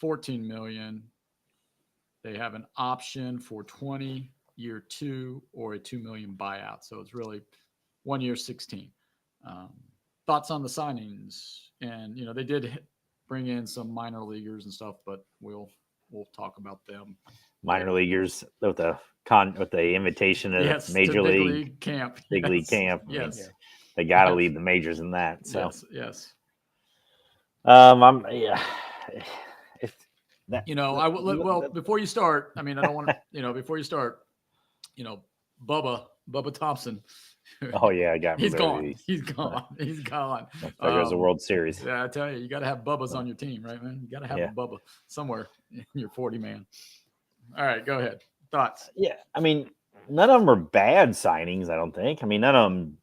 14 million. They have an option for 20, year 2, or a 2 million buyout. So it's really 1 year 16. Thoughts on the signings? And they did bring in some minor leaguers and stuff, but we'll talk about them. Minor leaguers with the invitation of Major League camp, Big League camp. Yes, they got to lead the majors in that. So yes. Before you start, I mean, I don't want to, before you start, Bubba Thompson. Oh yeah, I got. He's gone. He's gone. There goes the World Series. Yeah, I tell you, you got to have Bubba's on your team, right, man? You got to have a Bubba somewhere in your 40-man. All right, go ahead. Thoughts? Yeah, I mean, none of them are bad signings. I don't think. I mean, none of them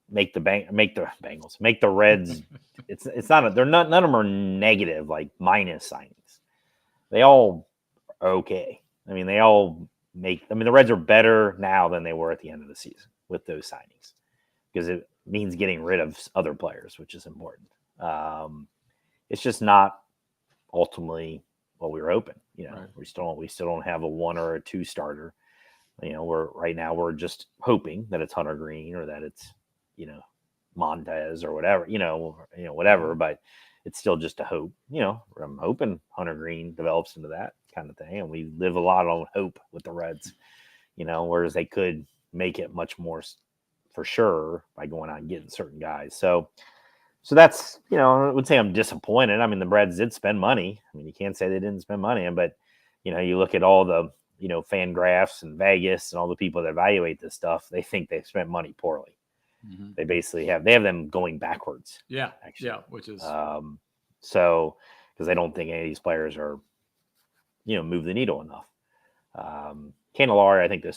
make the Bengals, make the Reds. it's not. None of them are negative, like minus signings. They all are okay. I mean, they all the Reds are better now than they were at the end of the season with those signings, because it means getting rid of other players, which is important. It's just not ultimately what we were hoping. Right. We still don't have a 1 or a 2 starter. We're just hoping that it's Hunter Green, or that it's Montez or whatever, whatever, but it's still just a hope. I'm hoping Hunter Green develops into that kind of thing, and we live a lot on hope with the Reds, whereas they could make it much more for sure by going out and getting certain guys. So So that's, I would say I'm disappointed. I mean, the Reds did spend money. I mean, you can't say they didn't spend money, but you look at all the, fan graphs and Vegas and all the people that evaluate this stuff, they think they've spent money poorly. Mhm. They basically have them going backwards. Yeah, actually. yeah, which is So because they don't think any of these players are, move the needle enough. Candelario, I think they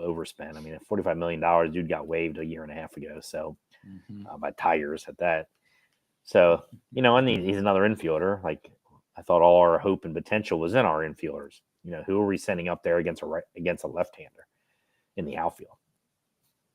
overspent. I mean, $45 million, dude got waived a year and a half ago. So by Tigers at that. So, and he's another infielder. Like, I thought all our hope and potential was in our infielders. Who are we sending up there against a left-hander in the outfield?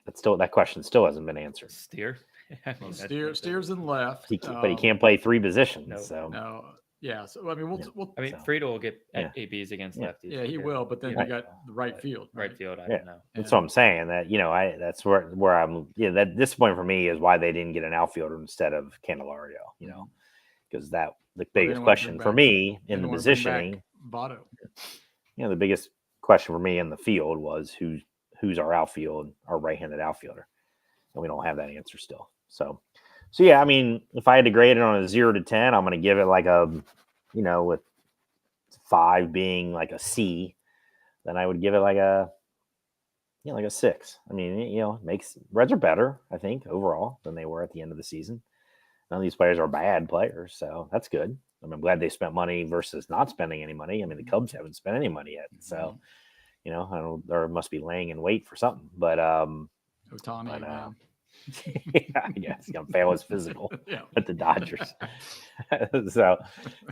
That question still hasn't been answered. Steer. I mean, Steers in left. But he can't play three positions. No. So No. Yeah. So I mean, we'll I mean, So, Friedel will get yeah. ABs against Yeah. lefties. yeah, he will. But then Yeah. you got the right field. Right field. I Yeah. don't know. that's what I'm saying. That that's where I'm. Yeah, that disappointing for me is why they didn't get an outfielder instead of Candelario. Because the biggest question for me in the positioning, Votto. the biggest question for me in the field was who's our outfield, our right-handed outfielder, and we don't have that answer still. So yeah, I mean, if I had to grade it on a 0 to 10, I'm going to give it like a, with 5 being like a C, then I would give it like a 6. I mean, Reds are better, I think, overall than they were at the end of the season. None of these players are bad players, so that's good. I'm glad they spent money versus not spending any money. I mean, the Cubs haven't spent any money yet, so I don't. There must be laying in wait for something. But Ohtani, man. yeah, I guess fail is physical Yeah. with the Dodgers. so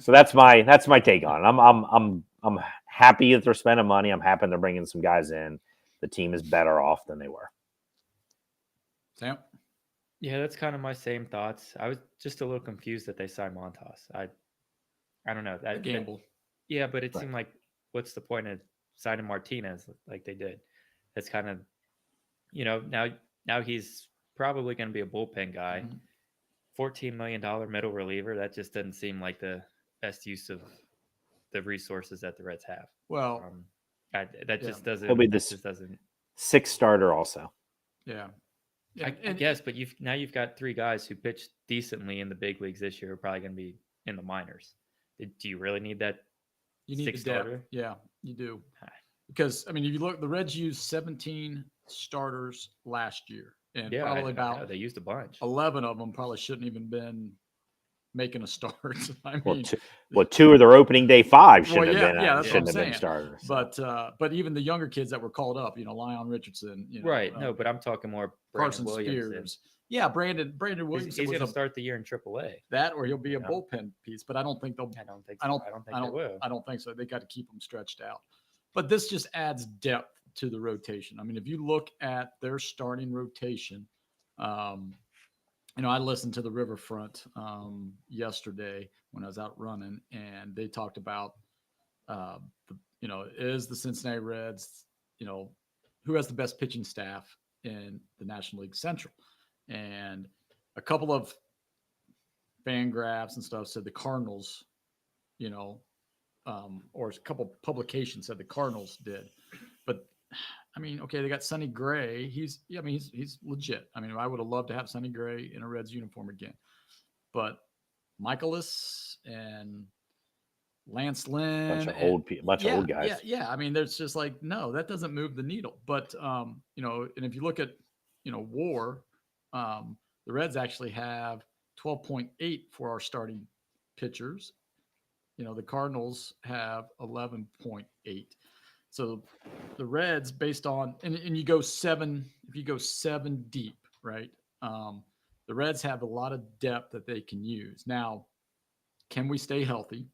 that's my take on it. I'm happy that they're spending money. I'm happy they're bringing some guys in. The team is better off than they were. Sam? Yeah, that's kind of my same thoughts. I was just a little confused that they signed Montas. I don't know. A gamble. Yeah, but it Right. seemed like, what's the point of signing Martinez like they did? That's kind of, now he's probably going to be a bullpen guy. Mhm. $14 million middle reliever. That just doesn't seem like the best use of the resources that the Reds have. Well, That just doesn't. He'll be That this just doesn't. 6th starter also. yeah. I guess, but you've got 3 guys who pitched decently in the big leagues this year who are probably going to be in the minors. Do you really need that? You need 6th the depth. starter? Yeah, you do. Because I mean, if you look, the Reds used 17 starters last year, and Yeah, probably I know, about they used a bunch. 11 of them probably shouldn't even been making a start. I Well, mean, 2 of their opening day 5 shouldn't well, have been. that's what Shouldn't I'm have been saying. starters. So. But even the younger kids that were called up, Lyon Richardson, Right. No, but I'm talking more Brandon Carson Williams. Spears. Yeah, Brandon Williams. He's going to start the year in AAA. that, or he'll be a Yeah. bullpen piece. But I don't think they'll. I don't think so. They will. I don't think so. They got to keep them stretched out. But this just adds depth to the rotation. I mean, if you look at their starting rotation, I listened to the Riverfront yesterday when I was out running, and they talked about, is the Cincinnati Reds, who has the best pitching staff in the National League Central, and a couple of fan graphs and stuff said the Cardinals, or a couple publications said the Cardinals did, but I mean, okay, they got Sonny Gray. He's legit. I mean, I would have loved to have Sonny Gray in a Reds uniform again, but Michaelis and Lance Lynn, bunch of old guys. Yeah. I mean, there's just like, no, that doesn't move the needle. But and if you look at WAR, the Reds actually have 12.8 for our starting pitchers. The Cardinals have 11.8. So the Reds, based on and you go 7, if you go 7 deep, right? The Reds have a lot of depth that they can use. Now, can we stay healthy?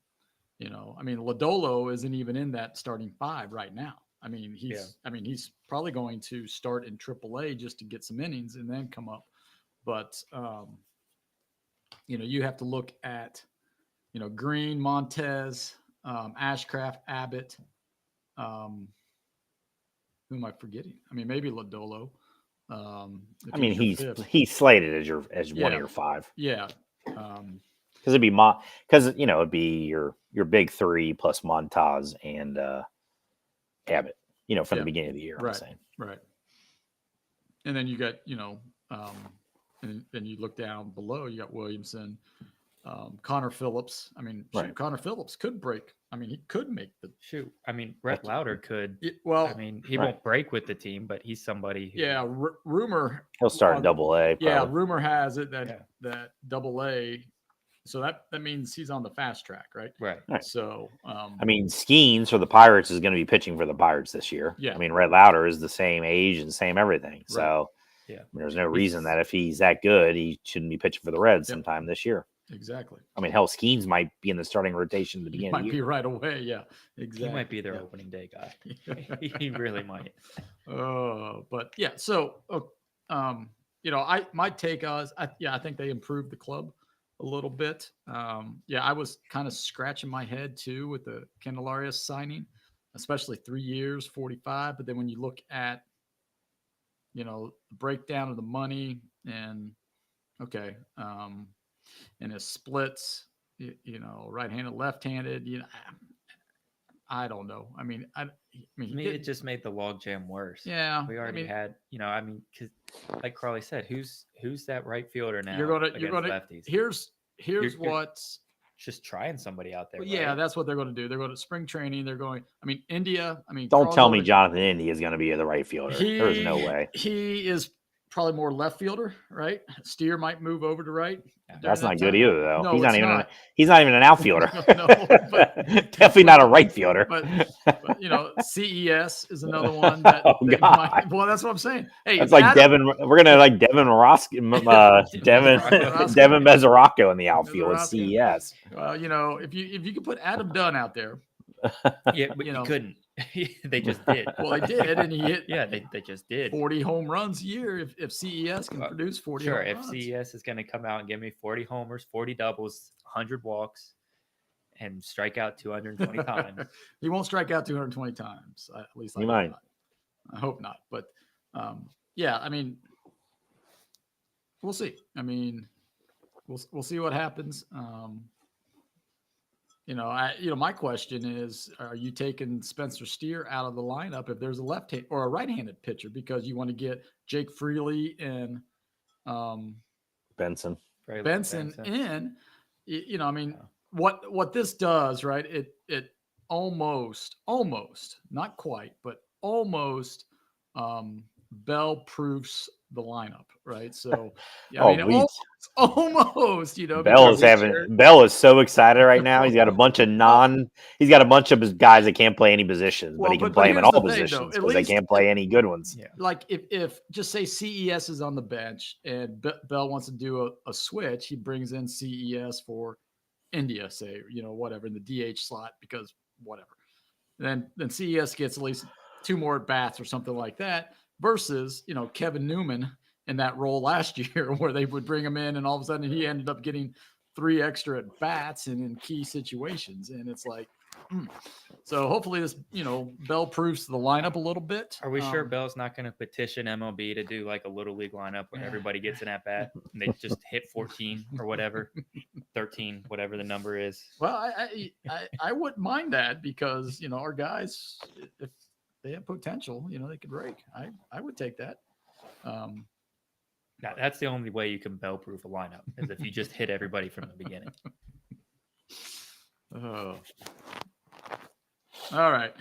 I mean, Lodolo isn't even in that starting 5 right now. I mean, he's probably going to start in AAA just to get some innings and then come up. But you have to look at Green, Montez, Ashcraft, Abbott. Who am I forgetting? I mean, maybe Lodolo. I mean, he's slated as one of your 5. Yeah. Because it'd be your big 3 plus Montaz and Abbott. From the beginning of the year. Right. I'm saying. Right. And then you got and then you look down below, you got Williamson, Connor Phillips. I mean, Right. Connor Phillips could break. I mean, he could make the Shoot, I mean, Brett Lauder could. well. I mean, he Right. won't break with the team, but he's somebody. Who, Yeah, rumor. He'll start on- double A. Yeah, Probably. rumor has it that Yeah. that double A. So that means he's on the fast track, right? right. Right. So I mean, Skeens for the Pirates is going to be pitching for the Pirates this year. Yeah. I mean, Red Lauder is the same age and same everything. So Yeah. I mean, there's no reason He's- that if he's that good, he shouldn't be pitching for the Reds Yep. sometime this year. exactly, I mean, hell, Skeens might be in the starting rotation at the he beginning might of the be year. right away. Yeah, exactly. He might be their Yeah. opening day guy. He really might. But yeah, so my take is, I think they improved the club a little bit. I was kind of scratching my head too with the Candelaria signing, especially 3 years, 45. But then when you look at, the breakdown of the money and and his splits, right-handed, left-handed, I don't know. I mean, To me, it just made the logjam worse. yeah. We already had. had, because like Carly said, who's that right fielder now? You're gonna lefties. here's You're- what's Just trying somebody out there. well, yeah, right? that's what they're going to do. They're going to spring training. They're going. I mean, India. I mean, Don't Carl tell me Norton, Jonathan Indy is going to be the right fielder. There is no way. He is probably more left fielder, right? Steer might move over to right. That's during not that good time. either, though. No, he's not it's even not. he's not even an outfielder. No, but Definitely not a right fielder. But CES is another one that Oh, they God. might. Well, that's what I'm saying. Hey, That's like Adam- Devin. We're gonna like Devin Morosky, Devin Mesoraco. Devin Mesoraco in the outfield with Mesoraco. CES. if you could put Adam Dunn out there, Yeah, but You you know. couldn't. They just did. well, they did, and he hit Yeah, they just did. 40 home runs a year. If CES can produce 40 Sure, home if runs. CES is going to come out and give me 40 homers, 40 doubles, 100 walks, and strike out 220 times. He won't strike out 220 times. At least He I hope might. not. I hope not. But I mean, we'll see. I mean, we'll see what happens. My question is, are you taking Spencer Steer out of the lineup if there's a left-hand or a right-handed pitcher because you want to get Jake Freely and Benson. Braylon Benson in? I mean, what this does, right? It almost, not quite, but almost Bell proofs the lineup, right? So, almost, Bell because is Bell is so excited right now. He's got a bunch of his guys that can't play any positions, but he can play them in here's all the thing, though. positions At because they least can't play any good ones. Yeah. like if just say CES is on the bench and Bell wants to do a switch, he brings in CES for India, say, whatever in the DH slot because whatever. Then CES gets at least 2 more at bats or something like that versus, Kevin Newman in that role last year where they would bring him in and all of a sudden he ended up getting 3 extra at bats and in key situations. And it's like, So hopefully this, Bell proves the lineup a little bit. Are we sure Bell's not going to petition MLB to do like a little league lineup where everybody gets an at bat and they just hit 14 or whatever, 13, whatever the number is? Well, I wouldn't mind that because, our guys, if they have potential, they could break. I would take that. Now, that's the only way you can Bell proof a lineup is if you just hit everybody from the beginning. Oh. All right.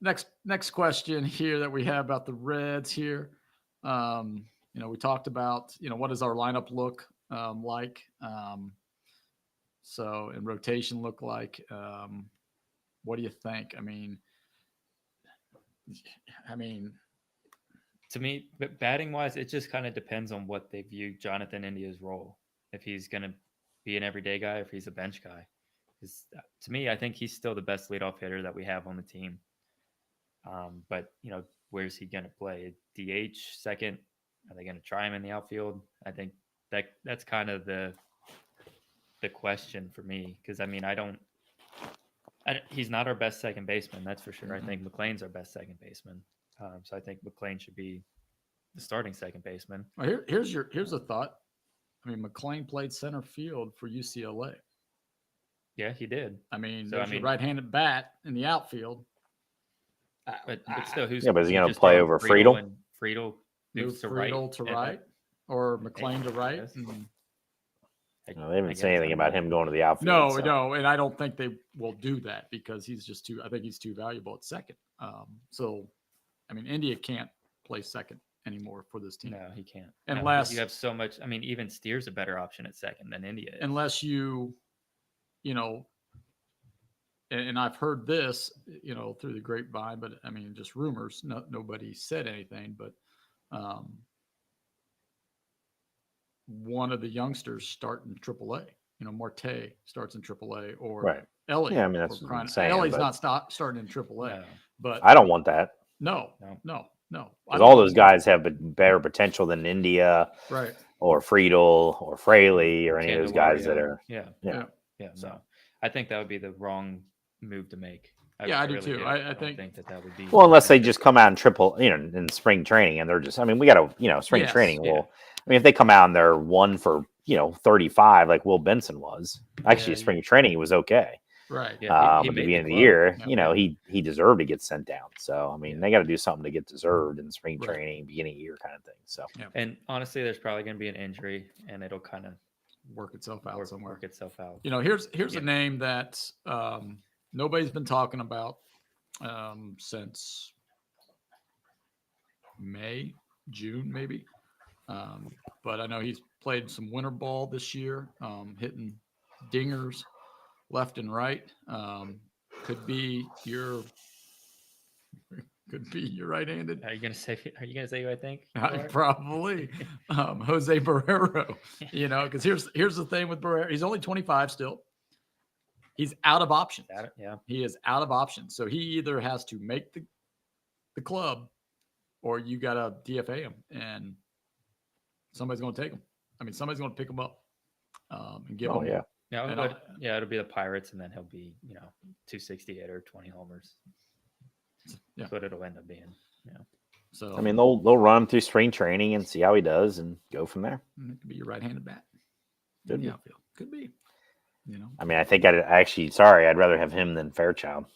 Next question here that we have about the Reds here. We talked about, what does our lineup look like? So in rotation look like, what do you think? I mean, to me, but batting wise, it just kind of depends on what they view Jonathan India's role. If he's going to be an everyday guy, or if he's a bench guy. To me, I think he's still the best leadoff hitter that we have on the team. But where's he going to play? DH second? Are they going to try him in the outfield? I think that's kind of the question for me because he's not our best second baseman, that's for sure. Mm-hmm. I think McLean's our best second baseman. So I think McLean should be the starting second baseman. Well, here's a thought. I mean, McLean played center field for UCLA. Yeah, he did. I mean, there's a right-handed bat in the outfield. But still, who's but is he going to just play throwing over Friedel? And Friedel move moves to Friedel right. to right. or McLean to right. Yes. And No, they haven't said anything about him going to the outfield. no, so. no, and I don't think they will do that because he's just too. I think he's too valuable at second. So, I mean, India can't play second anymore for this team No, he can't. No, 'cause unless you have so much. I mean, even Steer's a better option at second than India is. unless you know. And I've heard this, through the grapevine, but I mean, just rumors. No, nobody said anything, but one of the youngsters start in AAA. Marte starts in AAA, or Right. Ellie. Yeah, I mean, that's what I'm saying, Ellie's but- not starting in AAA, No. but I don't want that. no. Because all those guys have better potential than India right? or Friedel or Fraley or any of those guys that Candelario. are. Yeah. Yeah. So I think that would be the wrong move to make. Yeah, I do really too. I I don't think- that would be. Well, unless they just come out in in spring training and they're just, I mean, we got to, spring Yes, training. yeah. Well, I mean, if they come out and they're 1 for, 35, like Will Benson was, actually, Yeah, spring training was okay. Right. Yeah, he At the made beginning of the club. year, Yeah. he deserved to get sent down. So, I mean, Yeah. they got to do something to get deserved in spring Right. training, beginning of year kind of thing. So, And honestly, there's probably going to be an injury, and it'll kind of Work itself out somewhere. work itself out. Here's Yeah. a name that nobody's been talking about since May, June, maybe. But I know he's played some winter ball this year, hitting dingers left and right. Could be your right-handed. Are you gonna say who I think? Probably Jose Barrero. Because here's the thing with Barrero. He's only 25 still. He's out of options. Yeah. He is out of options. So he either has to make the club or you got to DFA him and somebody's going to take him. I mean, somebody's going to pick him up and give him. yeah. No, And but it'll be the Pirates, and then he'll be 268 or 20 homers. Yeah. That's what it'll end up being. So, I mean, they'll run him through spring training and see how he does and go from there. it could be your right-handed bat. Could be. Yeah, could be. I mean, I think I'd rather have him than Fairchild.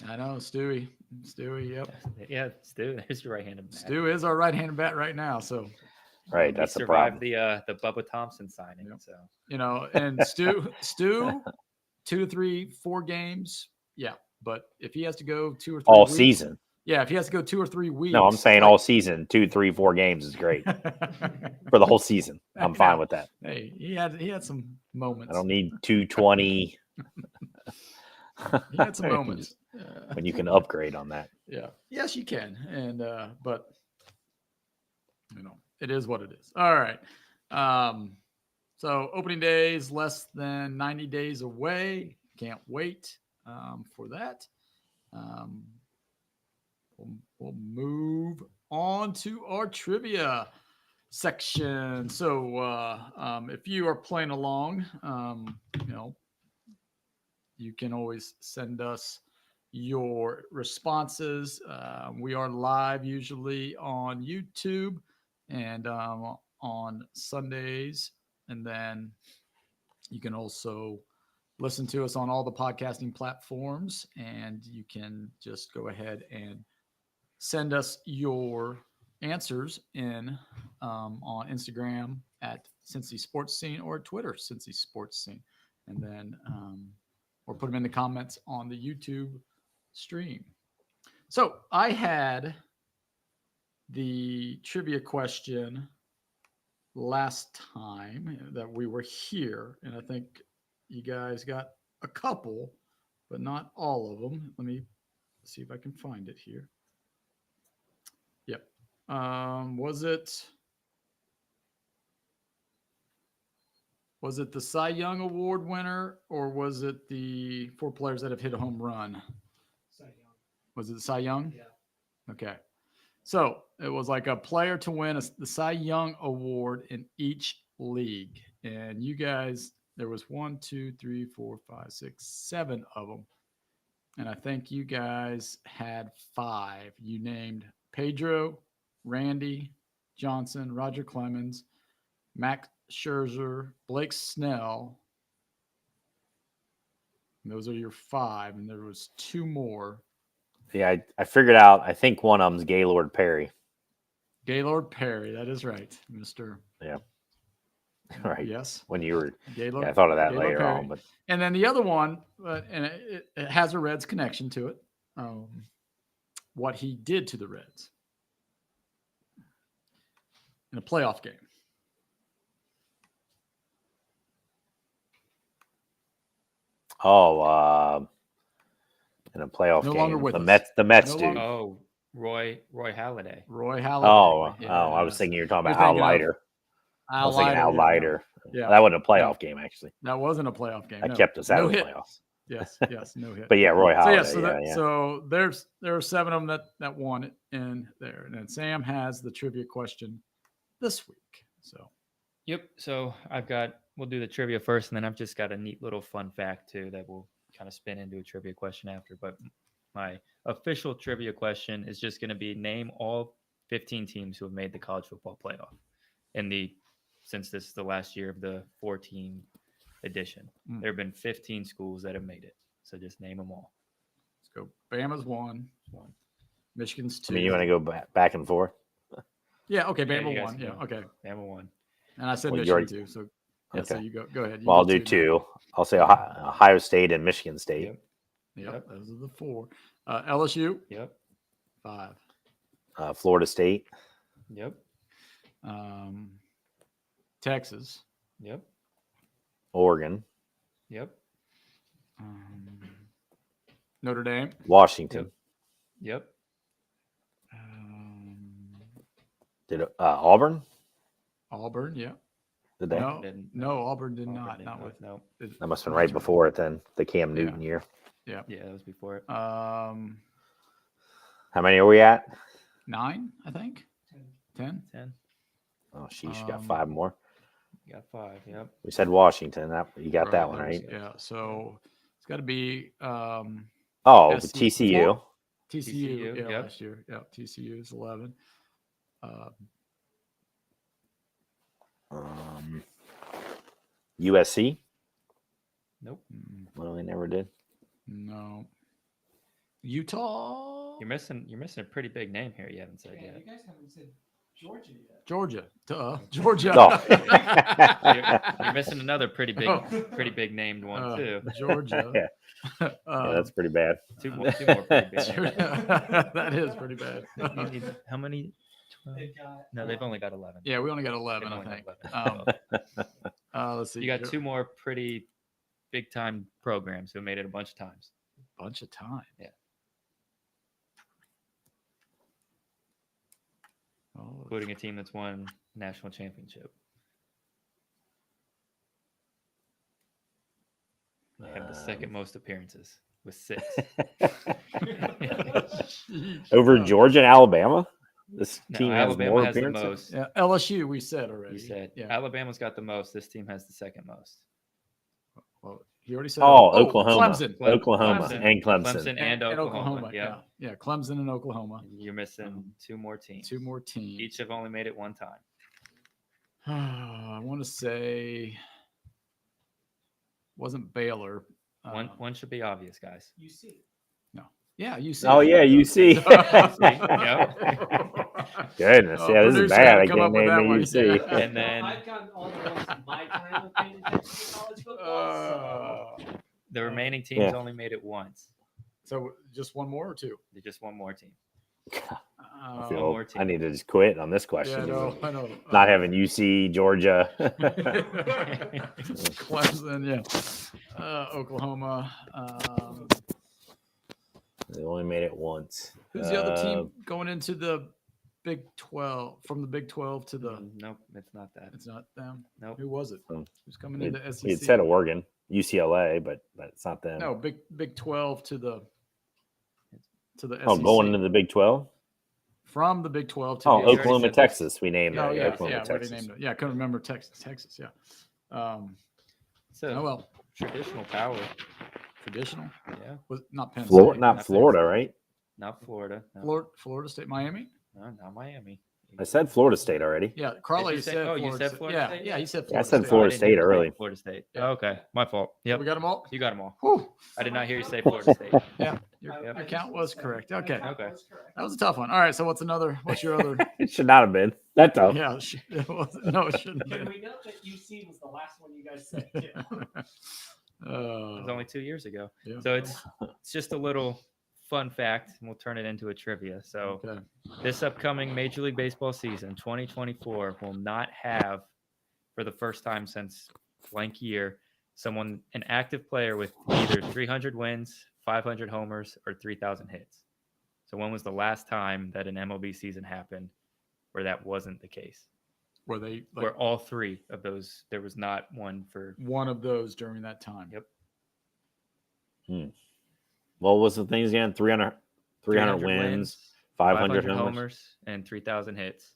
I know, Stewie. Yep. Yeah, Stu, there's your right-handed bat. Stu is our right-handed bat right now. So, Right, We that's the survived problem. the Bubba Thompson signing. Yep. So and Stu, 2 to 3, 4 games. Yeah. But if he has to go 2 or 3 All weeks, season. Yeah. If he has to go 2 or 3 weeks. No, I'm saying all season. 2, 3, 4 games is great for the whole season. I'm fine with that. Hey, he had some moments. I don't need 220 He had some moments. when you can upgrade on that. Yeah. Yes, you can. And but it is what it is. All right. So opening day is less than 90 days away. Can't wait for that. We'll move on to our trivia section. So if you are playing along, you can always send us your responses. We are live usually on YouTube and on Sundays. And then you can also listen to us on all the podcasting platforms. And you can just go ahead and send us your answers in on Instagram at Cincy Sports Scene or Twitter, Cincy Sports Scene. And then or put them in the comments on the YouTube stream. So I had the trivia question last time that we were here, and I think you guys got a couple, but not all of them. Let me see if I can find it here. Yep. Was it the Cy Young Award winner, or was it the 4 players that have hit a home run? Cy Young. Was it the Cy Young? Yeah. Okay. So it was like a player to win the Cy Young Award in each league. And you guys, there was 1, 2, 3, 4, 5, 6, 7 of them. And I think you guys had 5. You named Pedro, Randy Johnson, Roger Clemens, Max Scherzer, Blake Snell. And those are your 5. And there was 2 more. Yeah, I figured out. I think one of them's Gaylord Perry. Gaylord Perry. That is right, Mr. Right. Yes. When you were, Gaylord. I thought of that Gaylord later Perry. on, but And then the other one, and it has a Reds connection to it. What he did to the Reds in a playoff game. in a playoff No game, longer with the us. Mets No dude. longer- Oh, Roy Halladay. Roy Halladay. I was thinking you were talking You're about Al thinking of Leiter. I was thinking Al yeah, Leiter. Yeah. That wasn't a playoff No. game, actually. That wasn't a playoff game. That No. kept us out No of the hit. playoffs. Yes, no hit. But yeah, Roy Halladay. So there are 7 of them that won it in there. And then Sam has the trivia question this week. So Yep. So we'll do the trivia first, and then I've just got a neat little fun fact too that will kind of spin into a trivia question after. But my official trivia question is just going to be name all 15 teams who have made the college football playoff since this is the last year of the 4-team edition. There have been 15 schools that have made it. So just name them all. let's go. Bama's 1. Michigan's 2. I mean, you want to go back and forth? Yeah, okay, Yeah, Bama you guys 1. can Yeah, go. okay. Bama 1. And I said Well, you Michigan already- 2. So yeah, so Okay. you go ahead. You Well, I'll get do 2 now. 2. I'll say Ohio State and Michigan State. Yep, those are the 4. LSU. Yep. 5. Florida State. Yep. Texas. Yep. Oregon. Yep. Notre Dame. Washington. Yep. Did Auburn? Auburn. Yeah. Did they? No, Didn't. no, Auburn did Auburn not. didn't Not go. with. No. That must have been right before it then, the Cam Newton year. Yeah. Yeah, that was before it. How many are we at? 9, I think. 10. 10. Oh, sheesh, you got 5 more. You got 5. Yep. We said Washington. You got that one, right? Yeah. So it's got to be Oh, SC TCU. TCU. Yeah, yep. last year. Yeah, TCU is 11. USC. Nope. Well, they never did. No. Utah. You're missing a pretty big name here. You haven't said Yeah, yet. you guys haven't said Georgia yet. Georgia. Duh. Georgia. Oh. You're missing another pretty big named one too. Georgia. Yeah, that's pretty bad. Two more pretty big. That is pretty bad. You need how many? 12? They've got No, they've only got 11. Yeah, we only got 11, They've I only think. got 11. Let's see. You got 2 more pretty big time programs who made it a bunch of times. Bunch of time. Yeah. Oh, Including a team that's won national championship. They have the second most appearances with 6. Over Georgia and Alabama? This No, team has Alabama more has the appearances? most. Yeah, LSU, we said already. You said Yeah. Alabama's got the most. This team has the second most. Well, he already said. Oklahoma. Clemson. Oklahoma Clemson. and Clemson. Clemson and Oklahoma. Yeah. Yeah, Clemson and Oklahoma. You're missing 2 more teams. 2 more teams. Each have only made it one time. I want to say wasn't Baylor. One should be obvious, guys. UC. Yeah, you see. Oh, yeah, you see. Yep. Goodness. Oh, Yeah, this producer is had bad. to I come up can't with that name one. the UC. Yeah. And then I've gotten all the ones in my time of paying attention to college football. the remaining teams Yeah. only made it once. So just one more or 2? They're just one more team. I One feel more team. I need to just quit on this Yeah, question. I know. Not having UC, Georgia. Clemson, yeah. Oklahoma. They only made it once. Who's the other team going into the Big 12? From the Big 12 to the. Nope, it's not that. It's not them. Nope. Who was it? Hmm. Who's coming We into SEC? had said Oregon, UCLA, but it's not them. No, Big 12 to the SEC. Oh, going into the Big 12? From the Big 12 to Oh, the already Oklahoma, said this. Texas. We named Oh, that. yeah, Oklahoma, yeah, we already Texas. named it. Yeah, I couldn't remember Texas, yeah. So Oh, well, traditional power. traditional. Yeah. Was not Penn Florida, State. not Not Florida, Penn right? Not Florida. No, Florida State, Miami. no, not Miami. I said Florida State already. Yeah, Carly you say- said. oh, you said Florida yeah, State? Yeah, he said Yeah, I Florida said State. Florida I didn't State hear you say early. Florida State. Yeah. Oh, okay, my fault. We Yep, got them all. you got them all. Whew. I did not hear you say Florida State. Yeah, your Yep. count was correct. Okay, Okay. that was a tough one. All right, so what's your other? It should not have been that tough. Yeah, it wasn't. No, it shouldn't Can have we note that UC was the last one you guys said? Too? been. It was only 2 years ago. Yeah. So it's just a little fun fact, and we'll turn it into a trivia. So Okay. this upcoming Major League Baseball season, 2024, will not have, for the first time since blank year, an active player with either 300 wins, 500 homers, or 3,000 hits. So when was the last time that an MLB season happened where that wasn't the case? Were they like Where all three of those, there was not one for. one of those during that time? Yep. What was the things again? 300 wins, 500 homers. homers, and 3,000 hits.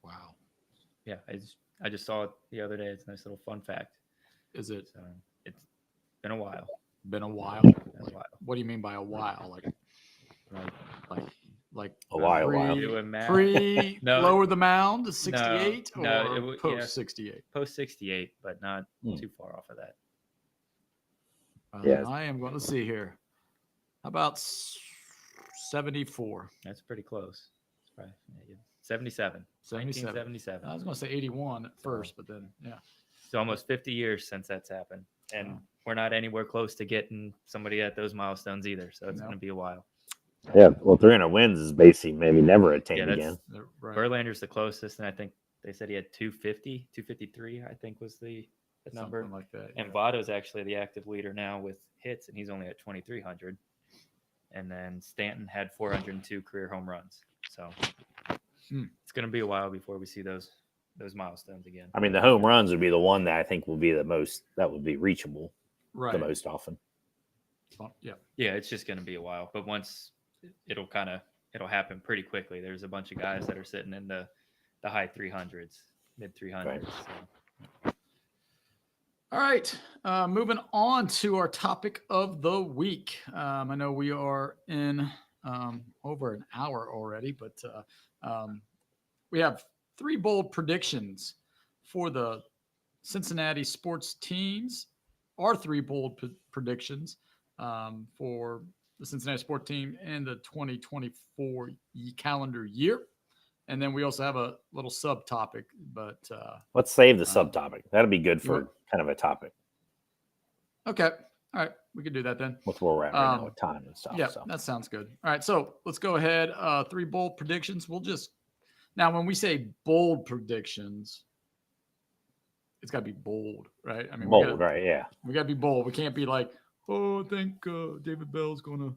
Wow. Yeah, I just saw it the other day. It's a nice little fun fact. Is it So it's been a while. been a while? Been a while. What do you mean by a while? Like A while. Doing math. pre No. lower the mound to 68 No, or it would- post yeah. 68? Post 68, but not Hmm. too far off of that. Yeah. I am going to see here. How about 74? That's pretty close. It's probably, 77. 77. 1977. I was going to say 81 at first, but then yeah. It's almost 50 years since that's happened. And we're not anywhere close to getting somebody at those milestones either. So it's No. going to be a while. Yeah, well, 300 wins is basically maybe never attained Yeah, that's- again. Right. Verlander's the closest. And I think they said he had 250, 253, I think was the number. Something like that. And Votto's actually the active leader now with hits, and he's only at 2,300. And then Stanton had 402 career home runs. So it's going to be a while before we see those milestones again. I mean, the home runs would be the one that I think will be the most, that would be reachable Right. the most often. Yeah. Yeah, it's just going to be a while. But once it'll happen pretty quickly. There's a bunch of guys that are sitting in the high 300s, mid 300s. Right. So. All right. Moving on to our topic of the week. I know we are in over an hour already, but we have 3 bold predictions for the Cincinnati sports teams. Our 3 bold predictions for the Cincinnati sports team in the 2024 calendar year. And then we also have a little subtopic, but Let's save the subtopic. That'd be good for you- kind of a topic okay. All right. We can do that then. with where we're at right now with time and stuff. Yeah, So. that sounds good. All right, so let's go ahead. 3 bold predictions. Now when we say bold predictions, it's got to be bold, right? I mean, Bold, right? Yeah. we got to be bold. We can't be like, oh, I think David Bell's going to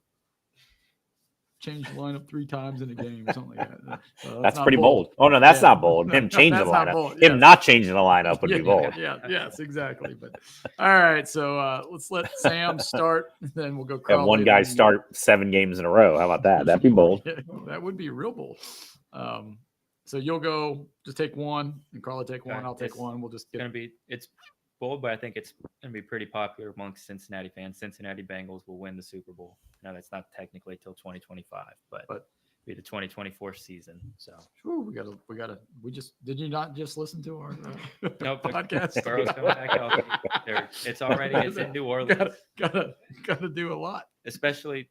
change the lineup 3 times in a game or something like that. That's not pretty bold. Oh, no, that's Yeah. not bold. Him No, changing the that's not lineup. bold. Him Yes. not changing the lineup would Yeah, be bold. yes, exactly. But all right, so let's let Sam start. Then we'll go. Have Crowley, one guy then- start 7 games in a row. How about that? That'd be bold. Yeah, that would be real bold. So you'll go, just take one, and Carla take one. Okay, I'll take it's one. We'll just get. It's bold, but I think it's going to be pretty popular amongst Cincinnati fans. Cincinnati Bengals will win the Super Bowl. Now that's not technically till 2025, but be the 2024 season. So Whew, did you not just listen to our nope, podcast? Burrow's coming back healthy. It's in New Orleans. Gotta do a lot. Especially,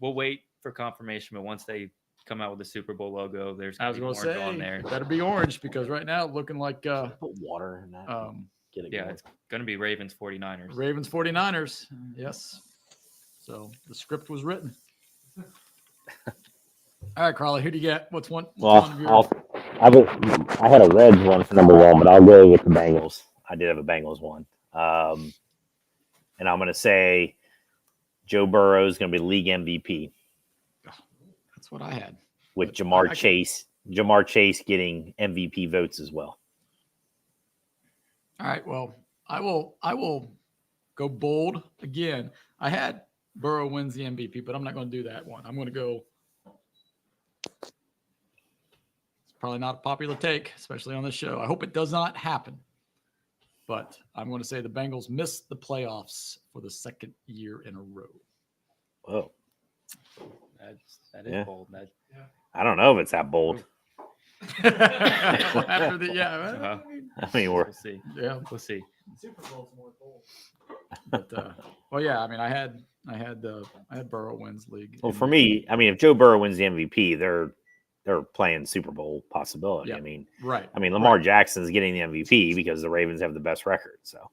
we'll wait for confirmation, but once they come out with the Super Bowl logo, there's I was going going to to be orange say, on there. better be orange because right now looking like Put water in that. Get it Yeah, going. it's going to be Ravens 49ers. Ravens 49ers. Yes. So the script was written. All right, Carly, who do you get? What's one? Well, of your- I had a Reds one for number 1, but I'll go with the Bengals. I did have a Bengals one. And I'm going to say Joe Burrow is going to be league MVP That's what I had. with But Jamar I- Chase. Jamar Chase getting MVP votes as well. All right. Well, I will go bold again. I had Burrow wins the MVP, but I'm not going to do that one. I'm going to go. It's probably not a popular take, especially on this show. I hope it does not happen. But I'm going to say the Bengals missed the playoffs for the 2nd year in a row. Whoa. That is Yeah. bold. That, I don't know if it's that bold. After the I mean, we're we'll see. yeah. We'll see. Super Bowl's more bold. But well, yeah. I mean, I had Burrow wins league. well in for my- me. I mean, if Joe Burrow wins the MVP, they're playing Super Bowl possibility. Yeah. I mean, Right. Lamar Jackson's getting the MVP because the Ravens have the best record. So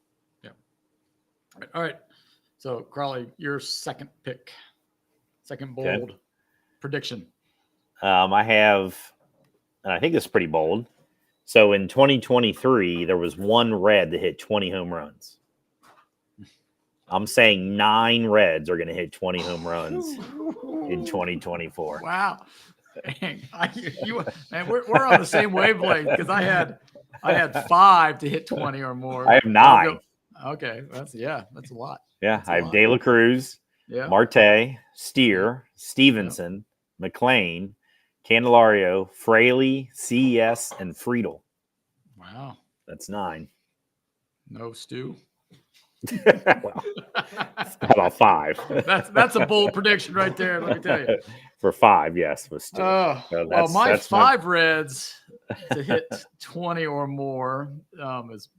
All right. So Crawley, your second pick, second Okay. bold prediction. I have, and I think this is pretty bold. So in 2023, there was one Red that hit 20 home runs. I'm saying 9 Reds are going to hit 20 home runs in 2024. Wow. Dang. Man, we're on the same wavelength because I had 5 to hit 20 or more. I have 9. Okay, that's a lot. Yeah, That's a I have lot. De La Cruz, Yeah. Marte, Steer, Stevenson, McLean, Candelario, Fraley, CES, and Friedel. Wow. That's 9. No stew. Well, how about 5? That's a bold prediction right there. Let me tell you. For 5, yes, was Steer. Oh, So well, my that's 5 Reds to hit 20 or more is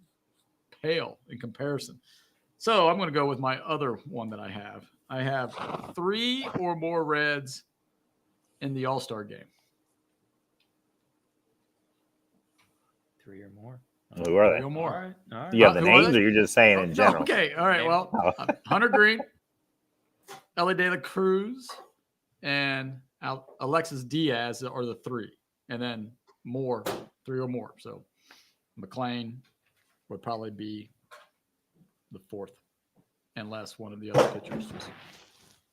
pale in comparison. So I'm going to go with my other one that I have. I have 3 or more Reds in the All-Star game. 3 or more. Who are 3 they? or All more. right. All right. You have the Who are names, they? or you're just saying in No, general? okay. All right. Well, Hunter Green, Ellie De La Cruz, and Alexis Diaz are the 3. And then more, 3 or more. So McLean would probably be the 4th, unless one of the other pitchers just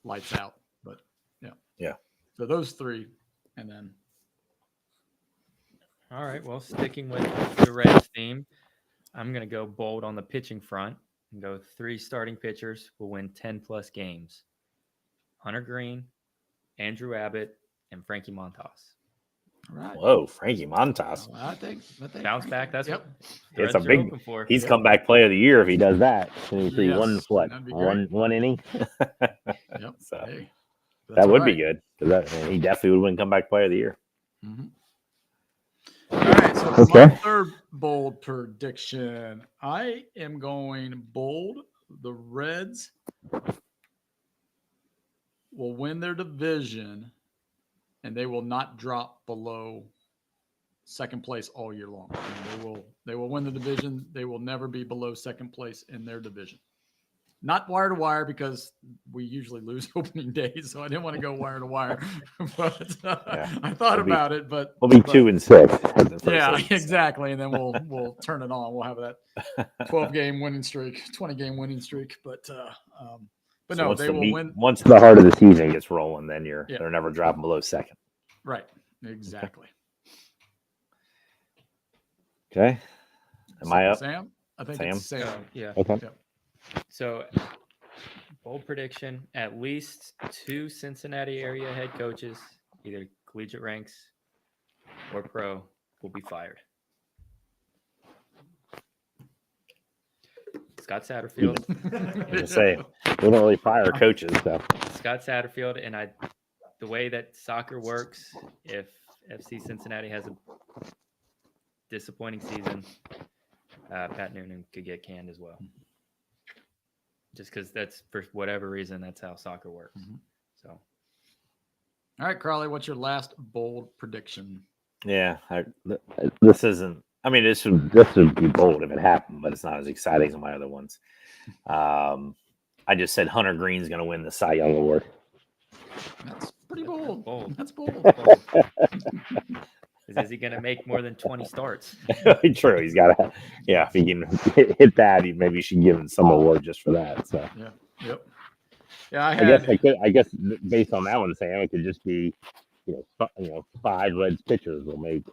lights out. But yeah. Yeah. So those 3, and then All right. Well, sticking with the Reds theme, I'm going to go bold on the pitching front and go 3 starting pitchers will win 10 plus games. Hunter Green, Andrew Abbott, and Frankie Montas. all right. Whoa, Frankie Montas. Well, I think Bounce back. That's Yep. what the It's a Reds are big. hoping for. He's Yep. comeback player of the year if he does that. And he won Yes, what? that'd be great. One inning. Yep. So Hey, that that's would all be right. good because he definitely would win comeback player of the year. Mhm. All right. So for my third bold prediction, I am going bold. The Reds will win their division, and they will not drop below second place all year long. I mean, they will win the division. They will never be below second place in their division. Not wire to wire because we usually lose opening days, so I didn't want to go wire to wire. But I thought We'll be- about it. But We'll be 2 and 6. at the first yeah, league, so. exactly. And then we'll turn it on. We'll have that 12-game winning streak, 20-game winning streak. But So no, once they the will win. Once the heart of the season gets rolling, then they're never dropping below second. Right. Exactly. Okay. Am I up? Sam? I think Sam? it's Sam. Yeah. Okay. So, bold prediction: at least 2 Cincinnati area head coaches, either collegiate ranks or pro, will be fired. Scott Satterfield, I was gonna say we don't really fire coaches, so Scott Satterfield, and the way that soccer works, if FC Cincinnati has a disappointing season, Pat Noonan could get canned as well. Just because that's, for whatever reason, that's how soccer works. Mhm. So, All right, Crowley, what's your last bold prediction? yeah. This isn't. I mean, this would be bold if it happened, but it's not as exciting as my other ones. I just said Hunter Green's going to win the Cy Young Award. That's pretty bold. bold. That's bold. bold. Is he going to make more than 20 starts? True, he's got to. Yeah, if he can hit that, maybe you should give him some award just for that. So Yeah. Yep. Yeah, I guess based on that one, Sam, it could just be, 5 Reds pitchers will make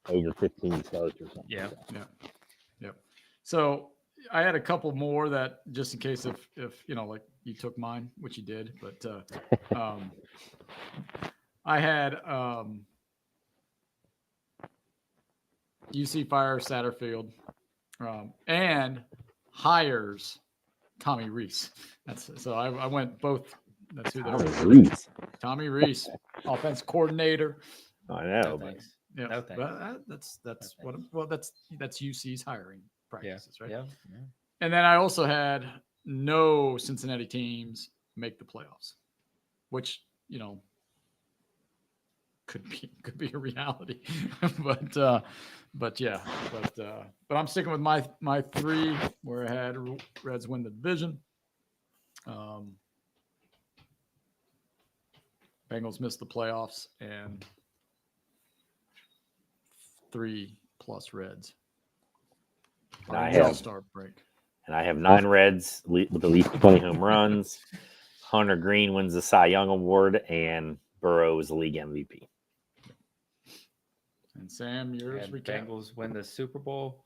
over 15 starts or something. Yeah. Yep. So I had a couple more that just in case if like you took mine, which you did, but I had UC fire Satterfield and hires Tommy Reese. So I went both That's who Tommy they're. Reese. Tommy Reese, offense coordinator. I No know, but thanks. Yeah, No thanks. but that's what. Well, that's UC's hiring Yeah. practices, right? Yeah. And then I also had no Cincinnati teams make the playoffs, which could be a reality. but I'm sticking with my three where I had Reds win the division. Bengals missed the playoffs and 3+ Reds. And I The have- All-Star break. and I have 9 Reds with at least 20 home runs. Hunter Green wins the Cy Young Award, and Burrow is the league MVP. And Sam, yours And recap. Bengals win the Super Bowl.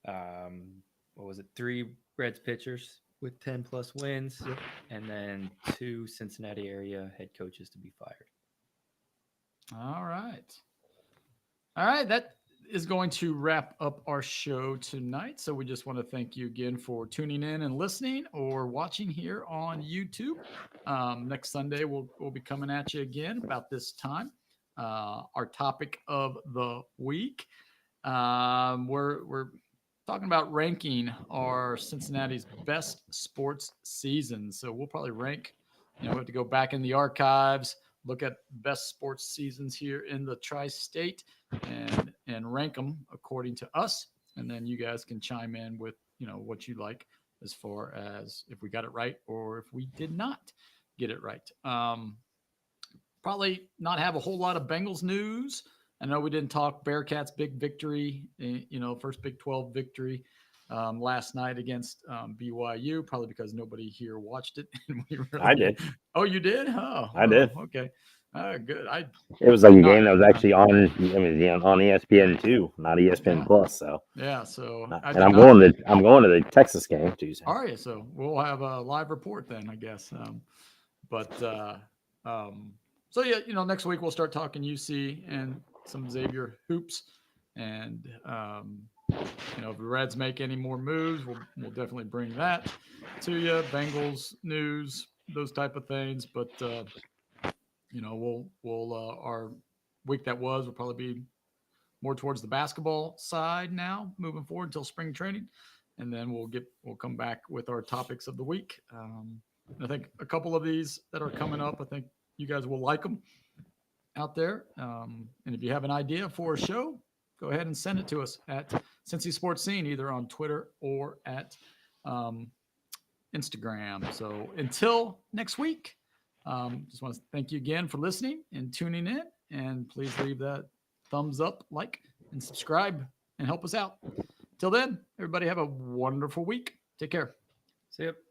What was it? 3 Reds pitchers with 10+ wins, and then 2 Cincinnati area head coaches to be fired. All right. That is going to wrap up our show tonight. So we just want to thank you again for tuning in and listening or watching here on YouTube. Next Sunday, we'll be coming at you again about this time. Our topic of the week. We're talking about ranking our Cincinnati's best sports seasons. So we'll probably rank, we have to go back in the archives, look at best sports seasons here in the tri-state and rank them according to us. And then you guys can chime in with, what you like as far as if we got it right or if we did not get it right. Probably not have a whole lot of Bengals news. I know we didn't talk Bearcats' big victory, first Big 12 victory last night against BYU, probably because nobody here watched it. And I did. Oh, you did? Oh, I did. Okay. Good. It was like a Not- game that was actually on ESPN 2, not ESPN Yeah. Plus. So, Yeah. So and I'm going to the Texas game too. So. Are you? So we'll have a live report then, I guess. So yeah, next week we'll start talking UC and some Xavier hoops, and if the Reds make any more moves, we'll definitely bring that to you. Bengals news, those type of things. But we'll our week that will probably be more towards the basketball side now, moving forward until spring training, and then we'll come back with our topics of the week. I think a couple of these that are coming up, I think you guys will like them out there. And if you have an idea for a show, go ahead and send it to us at Cincy Sports Scene, either on Twitter or at Instagram. So until next week, just want to thank you again for listening and tuning in. And please leave that thumbs up, like, and subscribe and help us out. Till then, everybody have a wonderful week. Take care. See you.